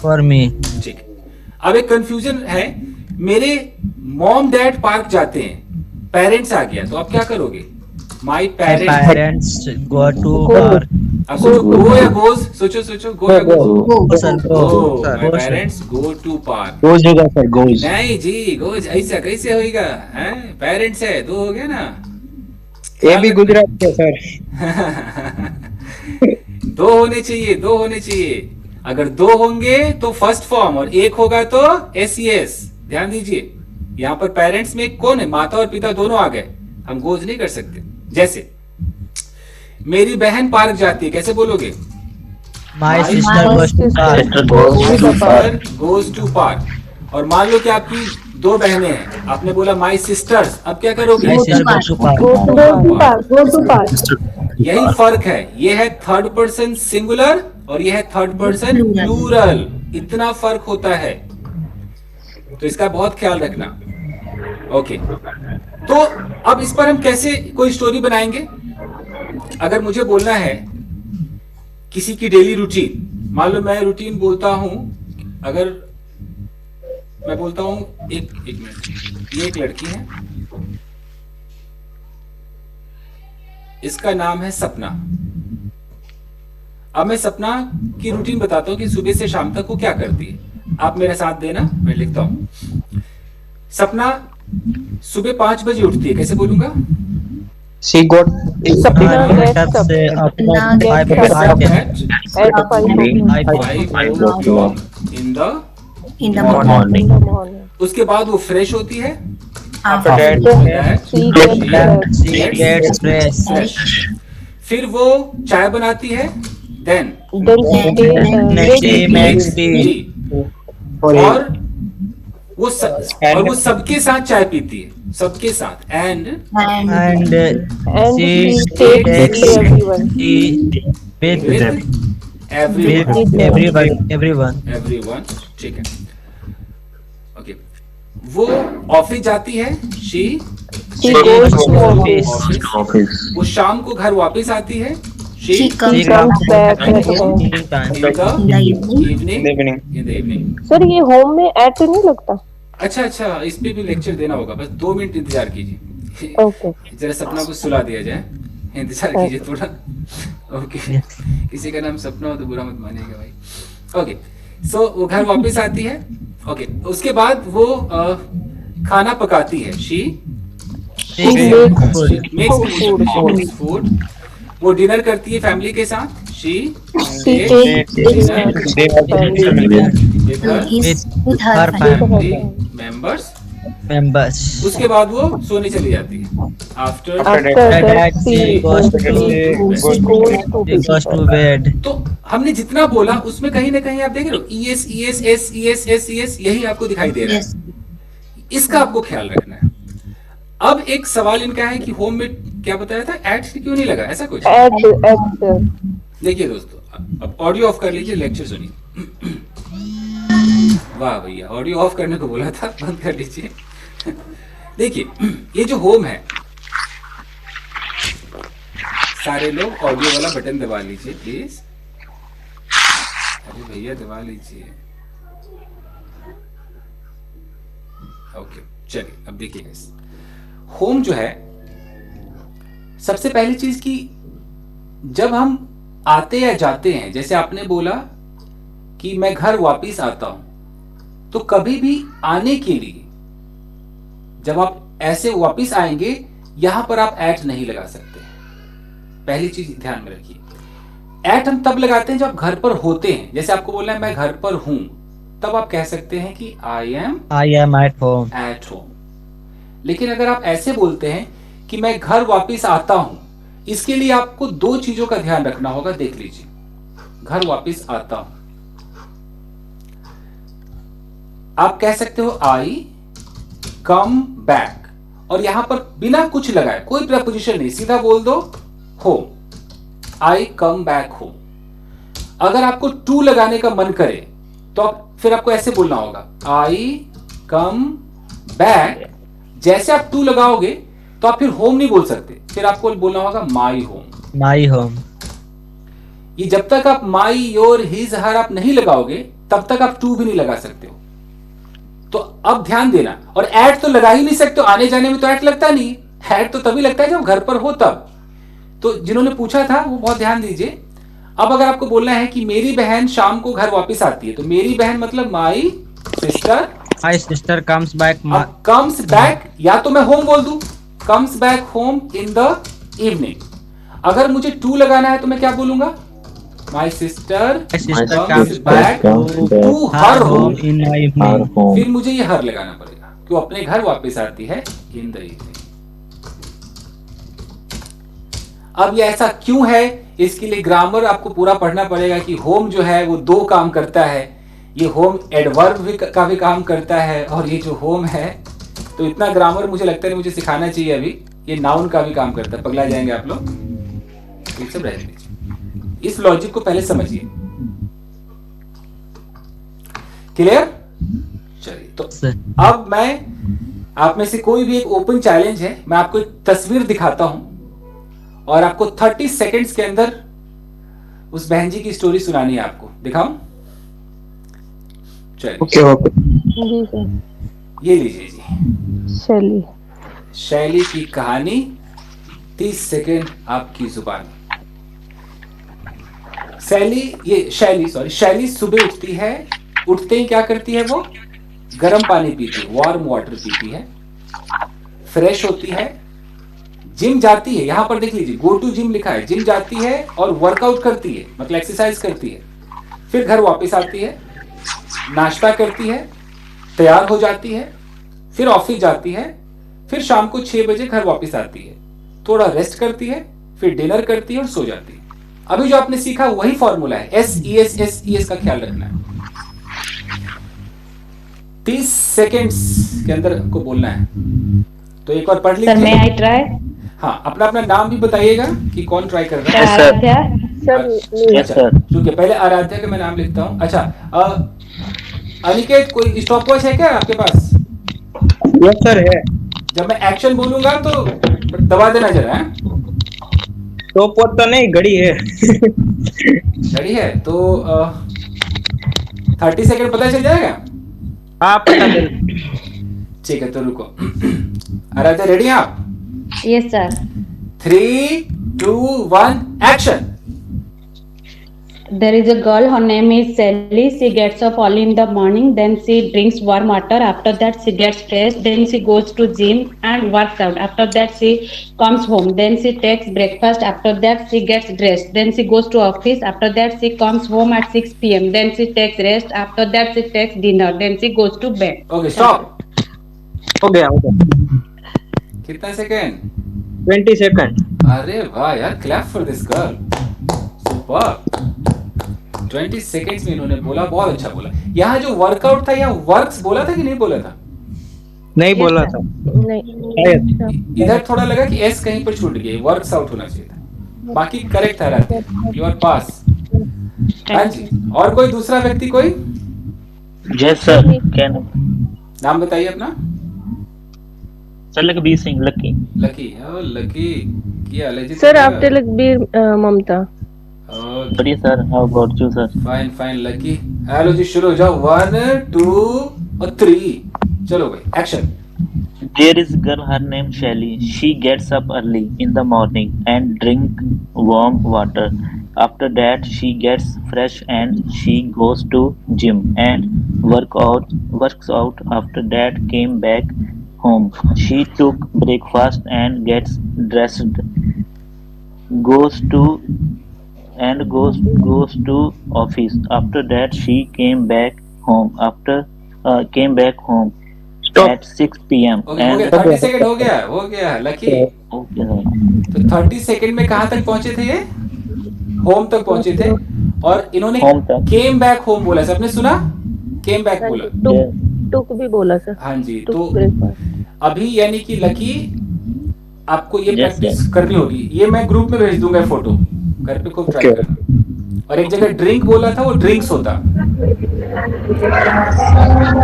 For me. ठीक। अब एक कंफ्यूजन है, मेरे मॉम डैड पार्क जाते हैं, पेरेंट्स आ गया, तो आप क्या करोगे? माई My parents. parents go to park. अब सोचो गो या गोज, सोचो गो या goes. Go, sir, go, go. My Go, sir. Parents go to park. Goes होगा सर, goes. नहीं जी, गोज ऐसा कैसे होएगा? हैं, पेरेंट्स है, दो हो गया ना। ये भी गुजरात है सर। दो होने चाहिए। अगर दो होंगे तो फर्स्ट फॉर्म और एक होगा तो एस। ध्यान दीजिए, यहाँ पर पेरेंट्स में कौन है? माता और पिता दोनों आ गए, हम गोज नहीं कर सकते। जैसे मेरी बहन पार्क जाती है, कैसे बोलोगे? My sister goes to park. Goes to park. और मान लो कि आपकी दो बहनें हैं, आपने बोला माई सिस्टर्स, अब क्या करोगे? My sister goes to park. Go to park. यही फर्क है, ये है थर्ड पर्सन सिंगुलर और ये है थर्ड पर्सन प्लूरल, इतना फर्क होता है, तो इसका बहुत ख्याल रखना। ओके, तो अब इस पर हम कैसे कोई स्टोरी बनाएंगे? अगर मुझे बोलना है किसी की डेली रूटीन, मान लो मैं रूटीन बोलता हूं, अगर मैं बोलता हूं एक मिनट, ये एक लड़की है, इसका नाम है सपना। अब मैं सपना की रूटीन बताता हूं कि सुबह से शाम तक वो क्या करती है। आप मेरे साथ देना, मैं लिखता हूं। सपना सुबह 5 बजे उठती है, कैसे बोलूंगा? She got Sapna gets up at 5 o'clock. At 5 o'clock in the morning. उसके बाद वो फ्रेश होती है। After that, She gets fresh. फिर वो चाय बनाती है। then Next she makes tea. जी, और वो सबके साथ चाय पीती है, सबके साथ, and And she takes takes everyone. tea with everyone. everyone, ठीक है। ओके, वो ऑफिस जाती है, she goes to office. वो शाम को घर वापस आती है, she She She comes comes back back at home. in time. in the in the evening. evening, in the evening। Sir ये होम में एट नहीं लगता? अच्छा, इस पे भी लेक्चर देना होगा, बस 2 मिनट इंतजार कीजिए। ओके। जरा सपना को सुला दिया जाए, इंतजार कीजिए थोड़ा। ओके, किसी का नाम सपना हो तो बुरा मत मानिएगा भाई। ओके, सो वो घर वापस आती है। ओके, उसके बाद वो खाना पकाती है, शी मेक्स फूड। वो डिनर करती है फैमिली के साथ, she With her family. Members. उसके बाद वो सोने चली जाती है। After That she goes to bed. तो हमने जितना बोला उसमें कहीं ना कहीं आप देख रहे हो ES यही आपको दिखाई दे रहा है। इसका आपको ख्याल रखना है। अब एक सवाल इनका है कि होम में क्या बताया था, एट क्यों नहीं लगा, ऐसा कुछ? देखिए दोस्तों, अब ऑडियो ऑफ कर लीजिए, लेक्चर सुनिए। वाह भैया, ऑडियो ऑफ करने को बोला था, बंद कर लीजिए। देखिए, ये जो होम है, सारे लोग ऑडियो वाला बटन दबा लीजिए प्लीज। अरे भैया दबा लीजिए। ओके, चलिए अब देखिए, होम जो है, सबसे पहली चीज की जब हम आते या जाते हैं, जैसे आपने बोला कि मैं घर वापस आता हूं, तो कभी भी आने के लिए जब आप ऐसे वापस आएंगे, यहां पर आप एट नहीं लगा सकते। पहली चीज ध्यान में रखिए। एट हम तब लगाते हैं जब घर पर होते हैं, जैसे आपको बोलना है मैं घर पर हूं, तब आप कह सकते हैं कि I am I am at home. at home। लेकिन अगर आप ऐसे बोलते हैं कि मैं घर वापस आता हूं, इसके लिए आपको दो चीजों का ध्यान रखना होगा। देख लीजिए, घर वापस आता हूं, आप कह सकते हो आई कम बैक, और यहां पर बिना कुछ लगाए, कोई प्रपोजिशन नहीं, सीधा बोल दो होम, आई कम बैक होम। अगर आपको टू लगाने का मन करे तो फिर आपको ऐसे बोलना होगा, आई कम बैक। जैसे आप टू लगाओगे तो आप फिर होम नहीं बोल सकते, फिर आपको बोलना होगा माई होम। My home. ये जब तक आप माई, योर, हिज, हर आप नहीं लगाओगे तब तक आप टू भी नहीं लगा सकते हो। तो अब ध्यान देना, और एट तो लगा ही नहीं सकते हो, आने जाने में तो एट लगता नहीं, एट तो तभी लगता है जब घर पर हो तब। तो जिन्होंने पूछा था वो बहुत ध्यान दीजिए। अब अगर आपको बोलना है कि मेरी बहन शाम को घर वापस आती है, तो मेरी बहन मतलब my sister. My sister comes back. Comes back, या तो मैं होम बोल दूं, comes back home in the evening. अगर मुझे टू लगाना है तो मैं क्या बोलूंगा, my sister comes back to her home in the Our evening. home. फिर मुझे ये हर लगाना पड़ेगा कि वो अपने घर वापस आती है इन द इवनिंग। अब ये ऐसा क्यों है, इसके लिए ग्रामर आपको पूरा पढ़ना पड़ेगा कि होम जो है वो दो काम करता है। ये होम एडवर्ब का भी काम करता है, और ये जो होम है, तो इतना ग्रामर मुझे लगता है मुझे सिखाना चाहिए अभी। ये नाउन का भी काम करता है, पगला जाएंगे आप लोग, तो ये सब रहने दीजिए। इस लॉजिक को पहले समझिए। क्लियर? चलिए, तो अब मैं आप में से कोई भी एक ओपन चैलेंज है, मैं आपको एक तस्वीर दिखाता हूं और आपको 30 सेकेंड्स के अंदर उस बहन जी की स्टोरी सुनानी है। आपको दिखाऊं? चलिए, Okay, okay. जी सर। ये लीजिए जी, शैली। शैली की कहानी, 30 सेकेंड आपकी जुबान। शैली सुबह उठती है, उठते ही क्या करती है, वो गर्म पानी पीती है, वार्म वाटर पीती है, फ्रेश होती है, जिम जाती है। यहां पर देख लीजिए, गो टू जिम लिखा है, जिम जाती है और वर्कआउट करती है, मतलब एक्सरसाइज करती है। फिर घर वापस आती है, नाश्ता करती है, तैयार हो जाती है, फिर ऑफिस जाती है, फिर शाम को 6 बजे घर वापस आती है, थोड़ा रेस्ट करती है, फिर डिनर करती है और सो जाती है। अभी जो आपने सीखा वही फॉर्मूला है, SES का ख्याल रखना है। 30 सेकेंड्स के अंदर को बोलना है। तो एक और पढ़ सर मैं लीजिए। I try. हाँ, अपना अपना नाम भी बताइएगा कि कौन ट्राई कर रहा है। आराध्या। Sir Yes, sir. ठीक है, पहले आराध्या का मैं नाम लिखता हूँ। अच्छा, अनिकेत, कोई स्टॉप वॉच है क्या आपके पास? Yes, sir, है। जब मैं एक्शन बोलूंगा तो दबा देना जरा। है तो पोत तो नहीं, घड़ी है। घड़ी है तो 30 सेकेंड पता चल जाएगा। हाँ, पता चल। ठीक है, तो रुको। आराध्या, रेडी हैं आप? Yes sir. 3, 2, 1, action. There is a girl, her name is Sally. She gets up early in the morning, then she drinks warm water. After that, she gets fresh. Then she goes to gym and works out. After that, she comes home. Then she takes breakfast. After that, she gets dressed. Then she goes to office. After that, she comes home at 6 p.m. Then she takes rest. After that, she takes dinner. Then she goes to bed. Okay, stop. हो गया, हो गया। कितना सेकेंड? 20 सेकंड। अरे वाह यार, clap for this girl, super. 20 seconds में इन्होंने बोला, बहुत अच्छा बोला। यहाँ जो वर्कआउट था, यहाँ वर्क्स बोला था कि नहीं बोला था? नहीं बोला था। नहीं। शायद। इधर थोड़ा लगा कि एस कहीं पर छूट गई, वर्क्स आउट होना चाहिए था। बाकी करेक्ट था। राधे, यू आर पास। हाँ जी, और कोई दूसरा व्यक्ति, कोई Yes, sir. Can नाम बताइए अपना। sir Lakbir Singh, Lucky. Lucky. ओ लकी, क्या हाल है जी? Sir after Lakbir Mamta. Sorry, sir. How about you, sir? Fine fine Lucky. Hello जी, शुरू हो जाओ। 1, 2 और 3, चलो भाई, action. There is a girl, her name Shelly. She gets up early in the morning and drink warm water. After that, she gets fresh and she goes to gym and works out. After that, came back home. She took breakfast and gets dressed. Goes to office. After that, she came back home. Stop. At 6 p.m. Okay, हो गया, 30 सेकेंड हो गया लकी। Okay sir. तो 30 सेकंड में कहाँ तक पहुंचे थे ये? होम तक पहुंचे थे। और इन्होंने होम तक। केम बैक होम बोला, सबने सुना? केम बैक हाँ बोला। जी, टुक भी बोला सर। हाँ जी, टुक तो ब्रेकफास्ट। अभी यानी कि लकी आपको ये Yes, प्रैक्टिस sir. करनी होगी। ये मैं ग्रुप में भेज दूंगा फोटो, घर पे खूब ट्राई करना। और एक जगह ड्रिंक बोला था, वो ड्रिंक्स होता।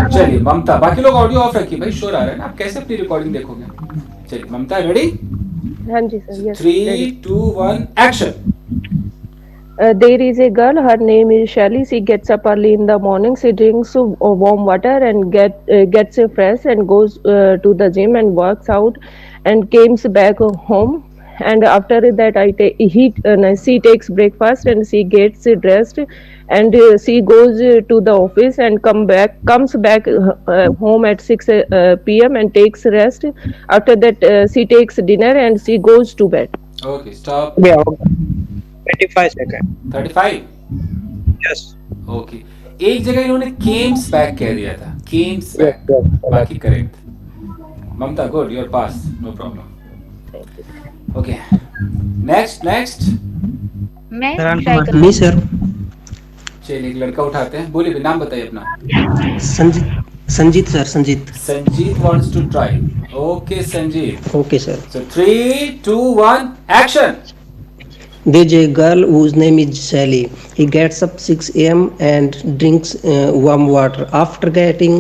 चलिए ममता, बाकी लोग ऑडियो ऑफ रखिए भाई, शोर आ रहा है ना, आप कैसे अपनी रिकॉर्डिंग देखोगे? चलिए ममता, रेडी? हाँ जी sir, yes. 3, 2, 1 action. There is a girl. Her name is Shelly. She gets up early in the morning. She drinks warm water and gets fresh and goes to the gym and works out, and comes back home. And after that, she takes breakfast and she gets dressed, and she goes to the office and comes back home at 6 p.m. and takes rest. After that, she takes dinner and she goes to bed. Okay stop. हो गया हो गया 25 सेकंड 35। यस ओके, एक जगह इन्होंने केम्स बैक कह दिया था, केम्स बैक, बाकी correct. Mamta good, your pass, no problem. Okay, next मैं करण ट्राई कुमार। करूँ? Me, sir. चलिए एक लड़का उठाते हैं, बोलिए नाम बताइए अपना। Sanjit, sir. Sanjit. Sanjeet wants to try। Okay Sanjeet. Okay, sir. So 3, 2, 1 action. There's a girl whose name is Sally. He gets up 6 a.m. and drinks warm water. After getting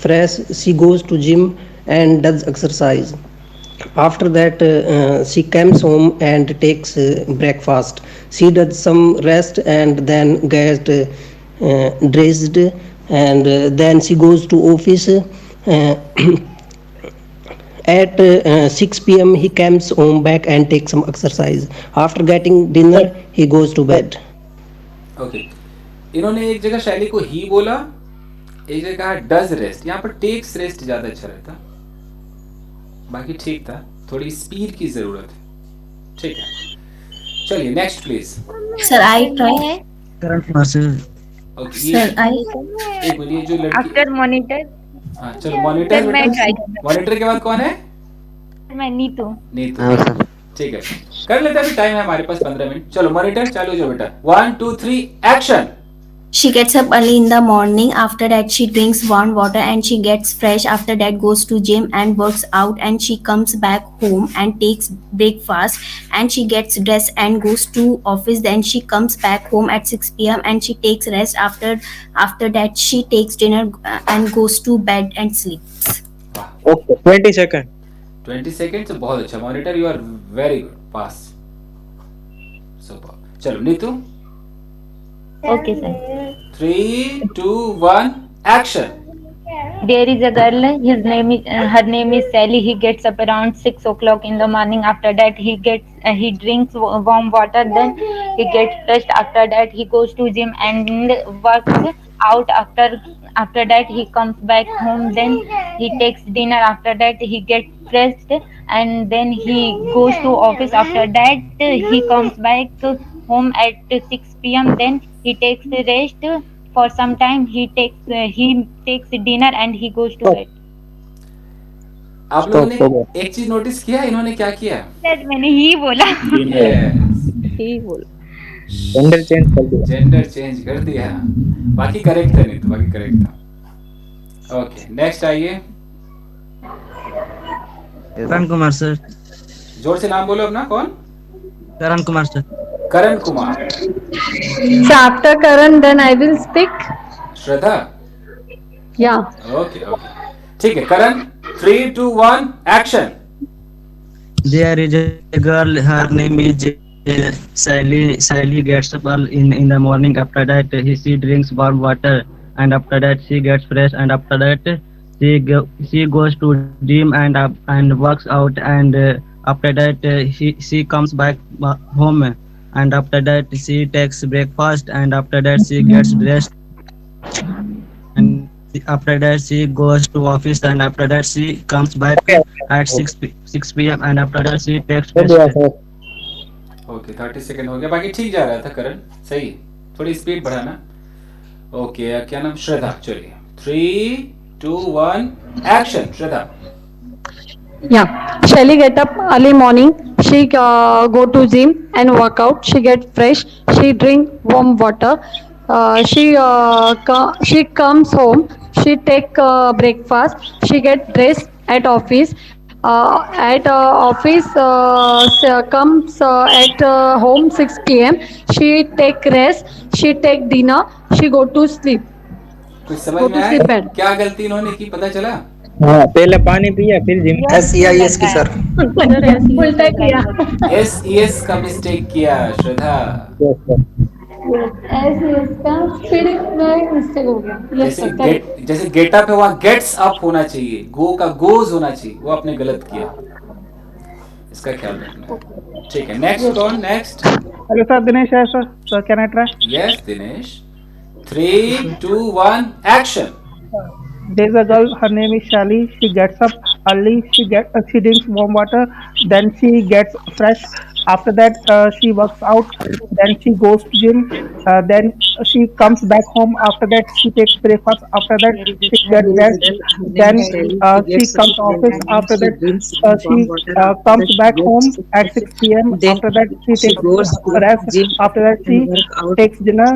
fresh, she goes to gym and does exercise. After that, she comes home and takes breakfast. She does some rest and then gets dressed, and then she goes to office. At 6 p.m. he comes home back and takes some exercise. After getting dinner, he goes to bed. Okay, इन्होंने एक जगह शैली को ही बोला, एक जगह कहा डज रेस्ट। यहाँ पर टेक्स रेस्ट ज्यादा अच्छा रहता, बाकी ठीक था, थोड़ी स्पीड की जरूरत है। ठीक है, चलिए next please. Sir, I try. Karan Kumar sir. Okay, Sir, I. एक मिनट, ये जो लड़की, आफ्टर मॉनिटर हाँ चलो मॉनिटर सर, मैं try बेटा, मॉनिटर के बाद कौन है? मैं नीतू। नीतू। ठीक है, कर लेते हैं, अभी टाइम है हमारे पास 15 मिनट। चलो मॉनिटर चालू हो जाओ बेटा। 1, 2, 3 action. She gets up early in the morning. After that, she drinks warm water and she gets fresh. After that, goes to gym and works out. And she comes back home and takes breakfast. And she gets dressed and goes to office. Then she comes back home at 6 p.m. and she takes rest. After that, she takes dinner and goes to bed and sleeps. Okay 20 second 20 second से बहुत अच्छा monitor, you are very good, pass, super. चलो Neetu, Okay, sir. 3, 2, 1 action. There is a girl. Her name is Sally. He gets up around 6 o'clock in the morning. After that, he drinks warm water. Then he gets dressed. After that, he goes to gym and works out. After that, he comes back home. Then he takes dinner. After that, he gets dressed and then he goes to office. After that, he comes back home at 6 p.m. Then he takes rest for some time. He takes dinner and he goes to bed. आप लोगों Stop, हो ने गया। एक चीज नोटिस किया, इन्होंने क्या किया? सर मैंने ही बोला। Yes, ही बोल। जेंडर चेंज कर दिया। जेंडर चेंज कर दिया, बाकी करेक्ट था, नहीं तो बाकी करेक्ट था। ओके नेक्स्ट आइए, करण कुमार सर। जोर से नाम बोलो अपना। कौन? Karan Kumar sir. Karan Kumar. So after Karan, then I will speak. Shraddha. Yeah. Okay okay, ठीक है Karan. 3, 2, 1 action. There is a girl, her name is Sally. Sally gets up early in the morning. After that, she drinks warm water, and after that, she gets fresh. And after that, she goes to gym and works out. And after that, she comes back home. And after that, she takes breakfast. And after that, she gets dressed. And after that, she goes to office. And after that, she comes back at 6 p.m. And after that, she takes rest. Okay 30 second हो गया, बाकी ठीक जा रहा था करण, सही, थोड़ी स्पीड बढ़ाना। ओके क्या नाम? श्रद्धा। चलिए 3, 2, 1 action. Shraddha. Yeah, Shelly get up early morning. She go to gym and work out. She get fresh. She drink warm water. She comes home. She take breakfast. She get dressed at office. Comes at home 6 p.m. She take rest. She take dinner. She go to sleep. कुछ समझ Go में to आया? sleep at. क्या गलती इन्होंने की पता चला? हाँ, पहले पानी पिया फिर जिम। SEIS की सर। उल्टा किया. SES का मिस्टेक किया श्रद्धा। ऐसे इसका फिर में मिस्टेक हो गया. Yes sir. जैसे गेट अप है वहां गेट्स अप होना चाहिए, गो का गोज होना चाहिए, वो आपने गलत किया, इसका ख्याल रखना है। ठीक है, नेक्स्ट कौन? नेक्स्ट हेलो सर, दिनेश है sir. Sir can I try? Yes Dinesh. 3 2 1 action. There is a girl. Her name is Shali. She gets up early. She drinks warm water. Then she gets fresh. After that, she works out. Then she goes to gym. Then she comes back home. After that, she takes breakfast. After that, she gets rest. Then she comes to office. After that, she comes back home at 6 p.m. After that, she takes rest. After that, she takes dinner.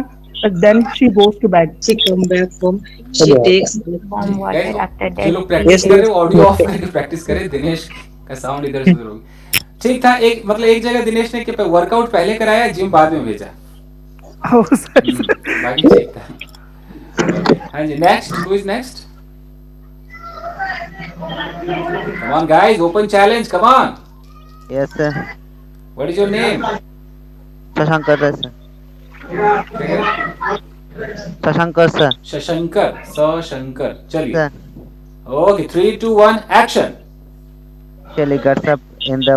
Then she goes to bed. She come back home. She takes warm water after जो that. लोग प्रैक्टिस कर रहे हो ऑडियो ऑफ करके प्रैक्टिस करें। दिनेश का साउंड इधर से उधर हो गया। ठीक था, एक मतलब एक जगह दिनेश ने वर्कआउट पहले कराया, जिम बाद में भेजा। बाकी ठीक था। हाँ जी, next, who is next? Come on guys, open challenge, come on. Yes, sir. What is your name? Shashankar, sir. Shashankar, sir. Shashankar, चलिए। Sir. Okay, 3 2 1 action. Shelly gets up in the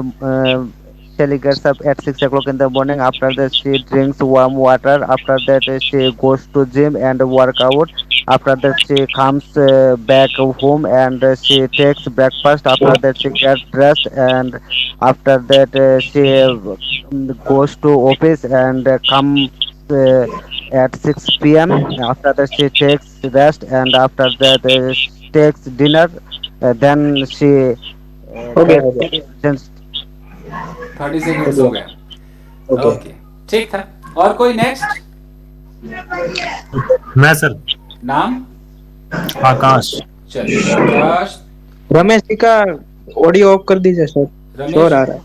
Shelly gets up at 6 o'clock in the morning. After that, she drinks warm water. After that, she goes to gym and work out. After that, she comes back home and she takes breakfast. After that, she gets dressed, and after that, she goes to office and comes at 6 p.m. After that, she takes rest, and after that, she takes dinner. Then she gets 30 seconds हो गया। ओके, ठीक था। और कोई नेक्स्ट? मैं सर। नाम? आकाश। चलिए आकाश। रमेश जी का ऑडियो ऑफ कर दीजिए सर, शोर आ रहा है।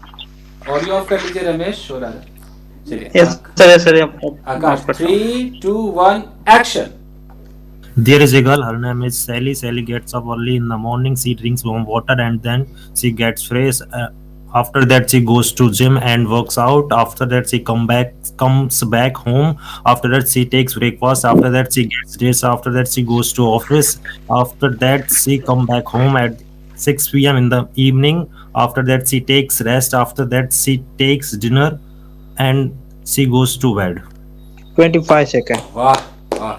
ऑडियो ऑफ कर लीजिए रमेश, शोर आ रहा है। चलिए yes sir. Akash, 3 2 1 action. There is a girl. Her name is Sally. Sally gets up early in the morning. She drinks warm water and then she gets fresh. After that, she goes to gym and works out. After that, she comes back home. After that, she takes breakfast. After that, she gets dressed. After that, she goes to office. After that, she come back home at 6 p.m. in the evening. After that, she takes rest. After that, she takes dinner and she goes to bed. 25 second. वाह वाह,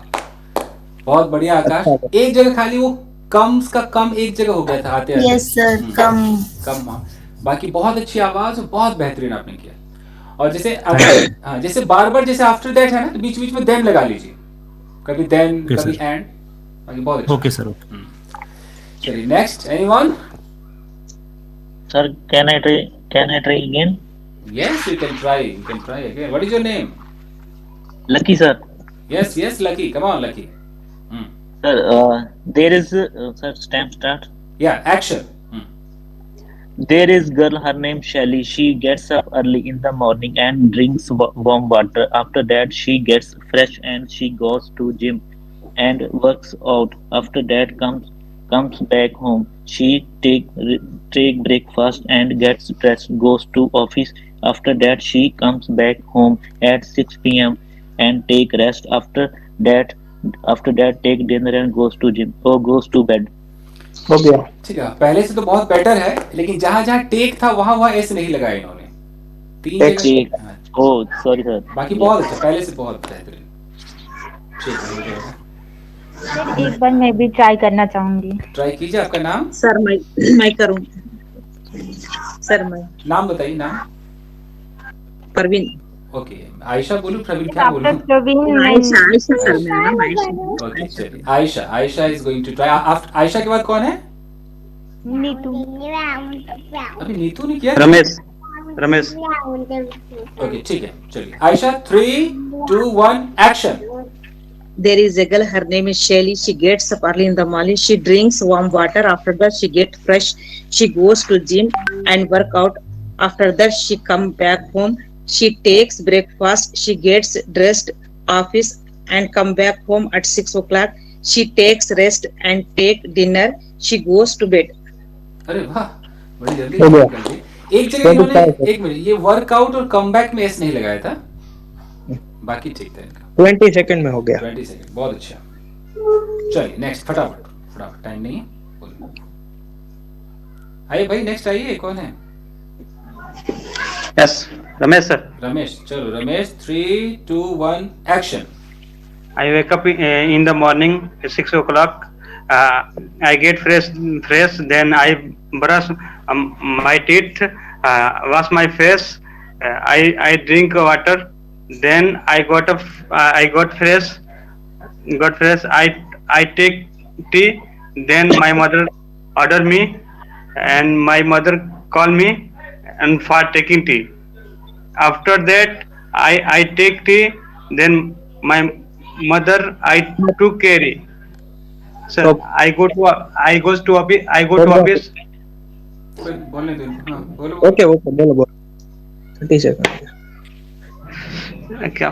बहुत बढ़िया आकाश। एक जगह खाली वो कम्स का कम एक जगह हो गया था आते आते। यस सर, कम। हाँ। बाकी बहुत अच्छी आवाज और बहुत बेहतरीन आपने किया। और जैसे हाँ, जैसे बार बार जैसे आफ्टर दैट है ना, तो बीच बीच में देन लगा लीजिए, कभी देन कभी एंड। बाकी बहुत अच्छा। Okay sir. चलिए next, anyone? Sir, can I try again? Yes, you can try. You can try again. What is your name? Lucky sir. Yes, Lucky. Come on, Lucky. Sir, there is sir, stamp start. Yeah, action. There is girl, her name Shelly. She gets up early in the morning and drinks warm water. After that, she gets fresh and she goes to gym and works out. After that, comes back home. She take breakfast and gets dressed. Goes to office. After that, she comes back home at 6 p.m. and take rest. After that, take dinner and goes to gym or goes to bed. हो गया। ठीक है, पहले से तो बहुत बेटर है, लेकिन जहां जहां टेक था वहां एस नहीं लगाया इन्होंने। 3 जगह। Oh sorry sir. बाकी बहुत अच्छा, पहले से बहुत बेहतरीन। ठीक है, हो जाएगा। सर एक बार मैं भी ट्राई करना चाहूंगी। ट्राई कीजिए। आपका नाम? सर मैं करूं। सर मैं नाम बताइए। नाम? परवीन। ओके, आयशा बोलूं प्रवीण क्या बोलूं? आयशा सर, मेरा नाम आयशा। ओके चलिए, Ayesha is going to try. Ayesha के बाद कौन है? नीतू। अभी नीतू ने किया? रमेश रमेश ओके ठीक है, चलिए Ayesha 3, 2, 1 action. There is a girl, her name is Shelly. She gets up early in the morning. She drinks warm water. After that, she gets fresh. She goes to gym and work out. After that, she come back home. She takes breakfast. She gets dressed, office, and come back home at 6 o'clock. She takes rest and take dinner. She goes to bed. अरे वाह, बड़ी जल्दी कर दी। एक जगह इन्होंने, एक मिनट, ये वर्कआउट और कमबैक में एस नहीं लगाया था, बाकी ठीक था इनका। 20 सेकंड में हो गया। 20 सेकंड, बहुत अच्छा। चलिए नेक्स्ट, फटाफट फटाफट, टाइम नहीं है, बोलो। आइए भाई नेक्स्ट आइए, कौन है? Yes Ramesh sir. रमेश, चलो Ramesh 3, 2, 1 action. I wake up in the morning at 6 o'clock. I get fresh. Then I brush my teeth, wash my face. I drink water. Then I got fresh. I take tea. Then my mother order me, and my mother call me and for taking tea. After that, I take tea. Then my mother I took care. Sir, I go to office. बोलने दो, हाँ बोलो। ओके बोलो 30 सेकंड। क्या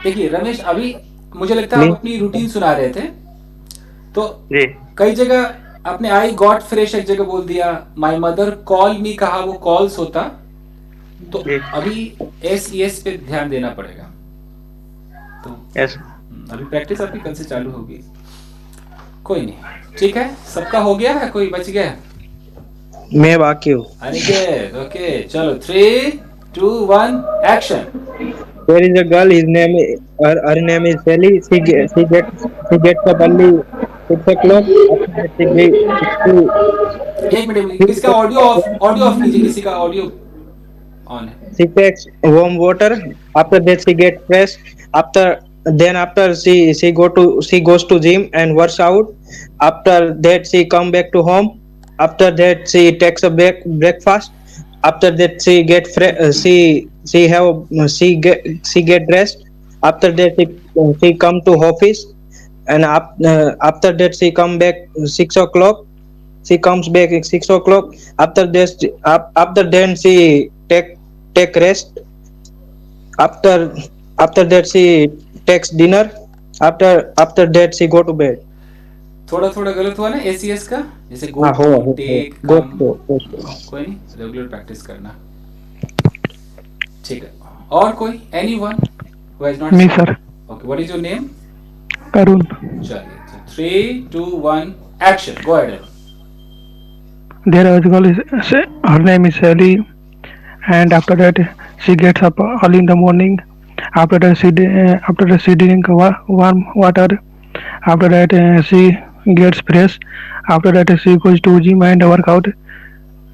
देखिए रमेश, अभी मुझे लगता है आप अपनी रूटीन सुना रहे थे, तो जी कई जगह आपने आई गॉट फ्रेश एक जगह बोल दिया, माय मदर कॉल मी कहा, वो कॉल्स होता, तो अभी एस पे ध्यान देना पड़ेगा। तो यस अभी प्रैक्टिस आपकी कल से चालू होगी, कोई नहीं, ठीक है। सबका हो गया है, कोई बच गया? मैं बाकी हूँ। अनिकेत, ओके चलो 3, 2, 1 action. There is a girl. Her name is Shelly. She gets up early 6 o'clock. एक मिनट, किसका ऑडियो ऑफ कीजिए, किसी का ऑडियो ऑन है। She takes warm water. After that, she gets fresh. After she goes to gym and works out. After that, she come back to home. After that, she takes a breakfast. After that, she get dressed. After that, she come to office, and after that, she come back 6 o'clock. She comes back at 6 o'clock. After then she take rest. After that, she takes dinner. After that, she go to bed. थोड़ा गलत हुआ ना एसीएस का, जैसे गो टेक, कोई नहीं, रेगुलर प्रैक्टिस करना, ठीक है। और कोई, anyone who has not? Me sir. Okay, what is your name? Karun. चलिए 3, 2, 1 action, go ahead. There is a girl, her name is Shelly, and after that she gets up early in the morning. After that she drink warm water. After that she gets fresh. After that she goes to gym and work out.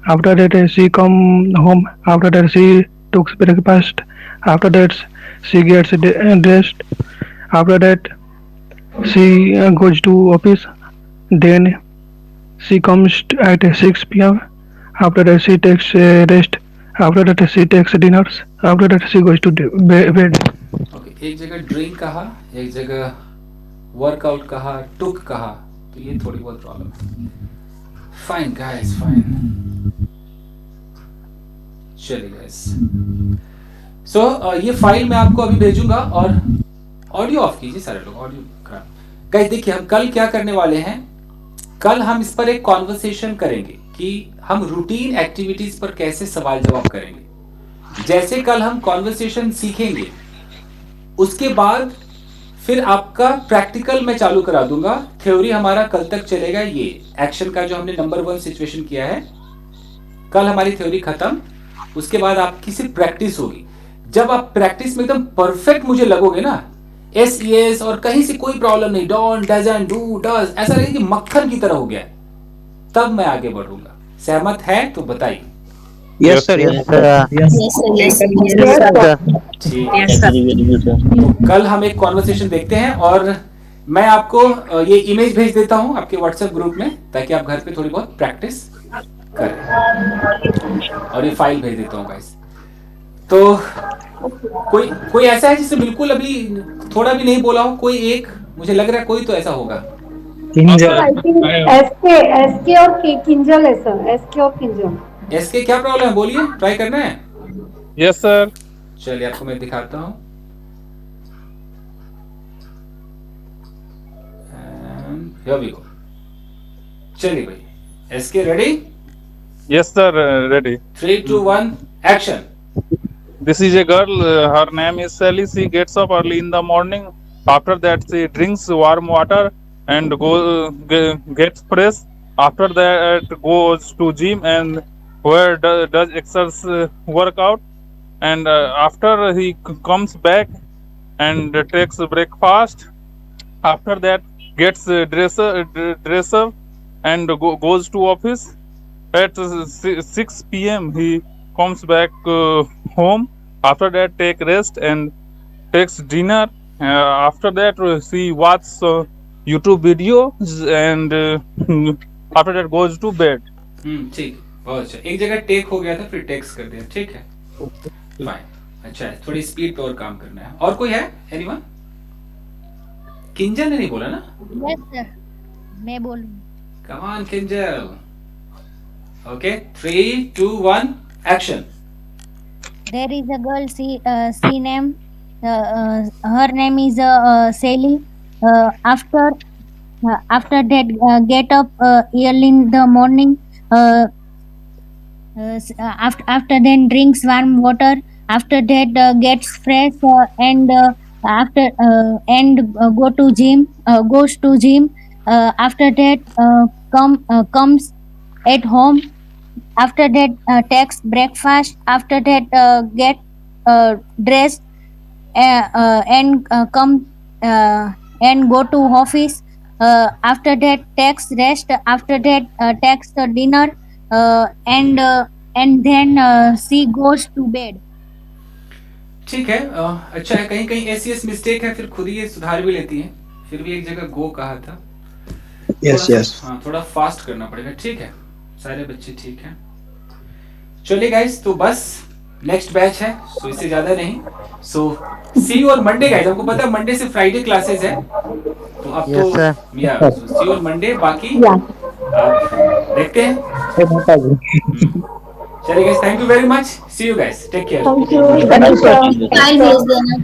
After that she come home. After that she takes breakfast. After that she gets dressed. After that she goes to office. Then she comes at 6 p.m. After that she takes rest. After that she takes dinners. After that she goes to bed. Okay, एक जगह ड्रिंक कहा, एक जगह वर्कआउट कहा, टुक कहा, तो ये थोड़ी बहुत प्रॉब्लम है। फाइन गाइस, फाइन, चलिए गाइस। सो ये फाइल मैं आपको अभी भेजूंगा, और ऑडियो ऑफ कीजिए सारे लोग, ऑडियो खराब। गाइस देखिए, हम कल क्या करने वाले हैं, कल हम इस पर एक कॉन्वर्सेशन करेंगे कि हम रूटीन एक्टिविटीज पर कैसे सवाल जवाब करेंगे। जैसे कल हम कॉन्वर्सेशन सीखेंगे, उसके बाद फिर आपका प्रैक्टिकल मैं चालू करा दूंगा। थ्योरी हमारा कल तक चलेगा, ये एक्शन का जो हमने नंबर 1 सिचुएशन किया है, कल हमारी थ्योरी खत्म, उसके बाद आपकी सिर्फ प्रैक्टिस होगी। जब आप प्रैक्टिस में एकदम परफेक्ट मुझे लगोगे ना, एस और कहीं से कोई प्रॉब्लम नहीं, डोंट, डजंट, डू, डज, ऐसा लगे कि मक्खन की तरह हो गया, तब मैं आगे बढ़ूंगा। सहमत है तो बताइए। यस सर, यस सर, ठीक है, तो कल हम एक कॉन्वर्सेशन देखते हैं, और मैं आपको ये इमेज भेज देता हूं आपके व्हाट्सएप ग्रुप में, ताकि आप घर पे थोड़ी बहुत प्रैक्टिस करेक्ट। और ये फाइल भेज देता हूँ गाइस। तो कोई कोई ऐसा है जिसने बिल्कुल अभी थोड़ा भी नहीं बोला हो? कोई एक, मुझे लग रहा है कोई तो ऐसा होगा। सर आई थिंक एसके और किंजल है सर, एसके और किंजल। एसके क्या प्रॉब्लम है, बोलिए, ट्राई करना है। Yes sir. चलिए आपको मैं दिखाता हूँ। Here we go. चलिए भाई, SK ready? Yes sir, ready. 3, 2, 1, action. This is a girl. Her name is Sally. She gets up early in the morning. After that, she drinks warm water and gets fresh. After that, goes to gym and where does exercise workout. And after he comes back and takes breakfast. After that, gets dress up and goes to office. At 6 p.m. he comes back home. After that, take rest and takes dinner. After that, she watch YouTube videos and after that goes to bed. ठीक, बहुत अच्छा। एक जगह टेक हो गया था, फिर टेक्स कर दिया, ठीक है, फाइन। अच्छा है, थोड़ी स्पीड पे और काम करना है। और कोई है? एनीवन? किंजल ने नहीं बोला ना? यस सर, मैं बोलूँ। Come on Kinjal. Okay, 3, 2, 1, action. There is a girl. She name. Her name is Sally. After that, get up early in the morning. After then drinks warm water. After that gets fresh and after and go to gym. Goes to gym. After that comes at home. After that takes breakfast. After that get dressed and come and go to office. After that takes rest. After that takes the dinner and then she goes to bed. ठीक है, अच्छा है। कहीं कहीं ऐसी मिस्टेक है, फिर खुद ही ये सुधार भी लेती हैं। फिर भी एक जगह गो कहा था। यस। हाँ, थोड़ा फास्ट करना पड़ेगा। ठीक है, सारे बच्चे ठीक हैं। चलिए गाइस, तो बस नेक्स्ट बैच है, सो इससे ज्यादा नहीं। सो सी यू ऑन मंडे गाइस। आपको पता है मंडे से फ्राइडे क्लासेस है, तो अब तो या सी यू ऑन मंडे। बाकी आप देखते हैं। चलिए guys, thank you very much. See you guys, take care. Thank you. File भेज देना।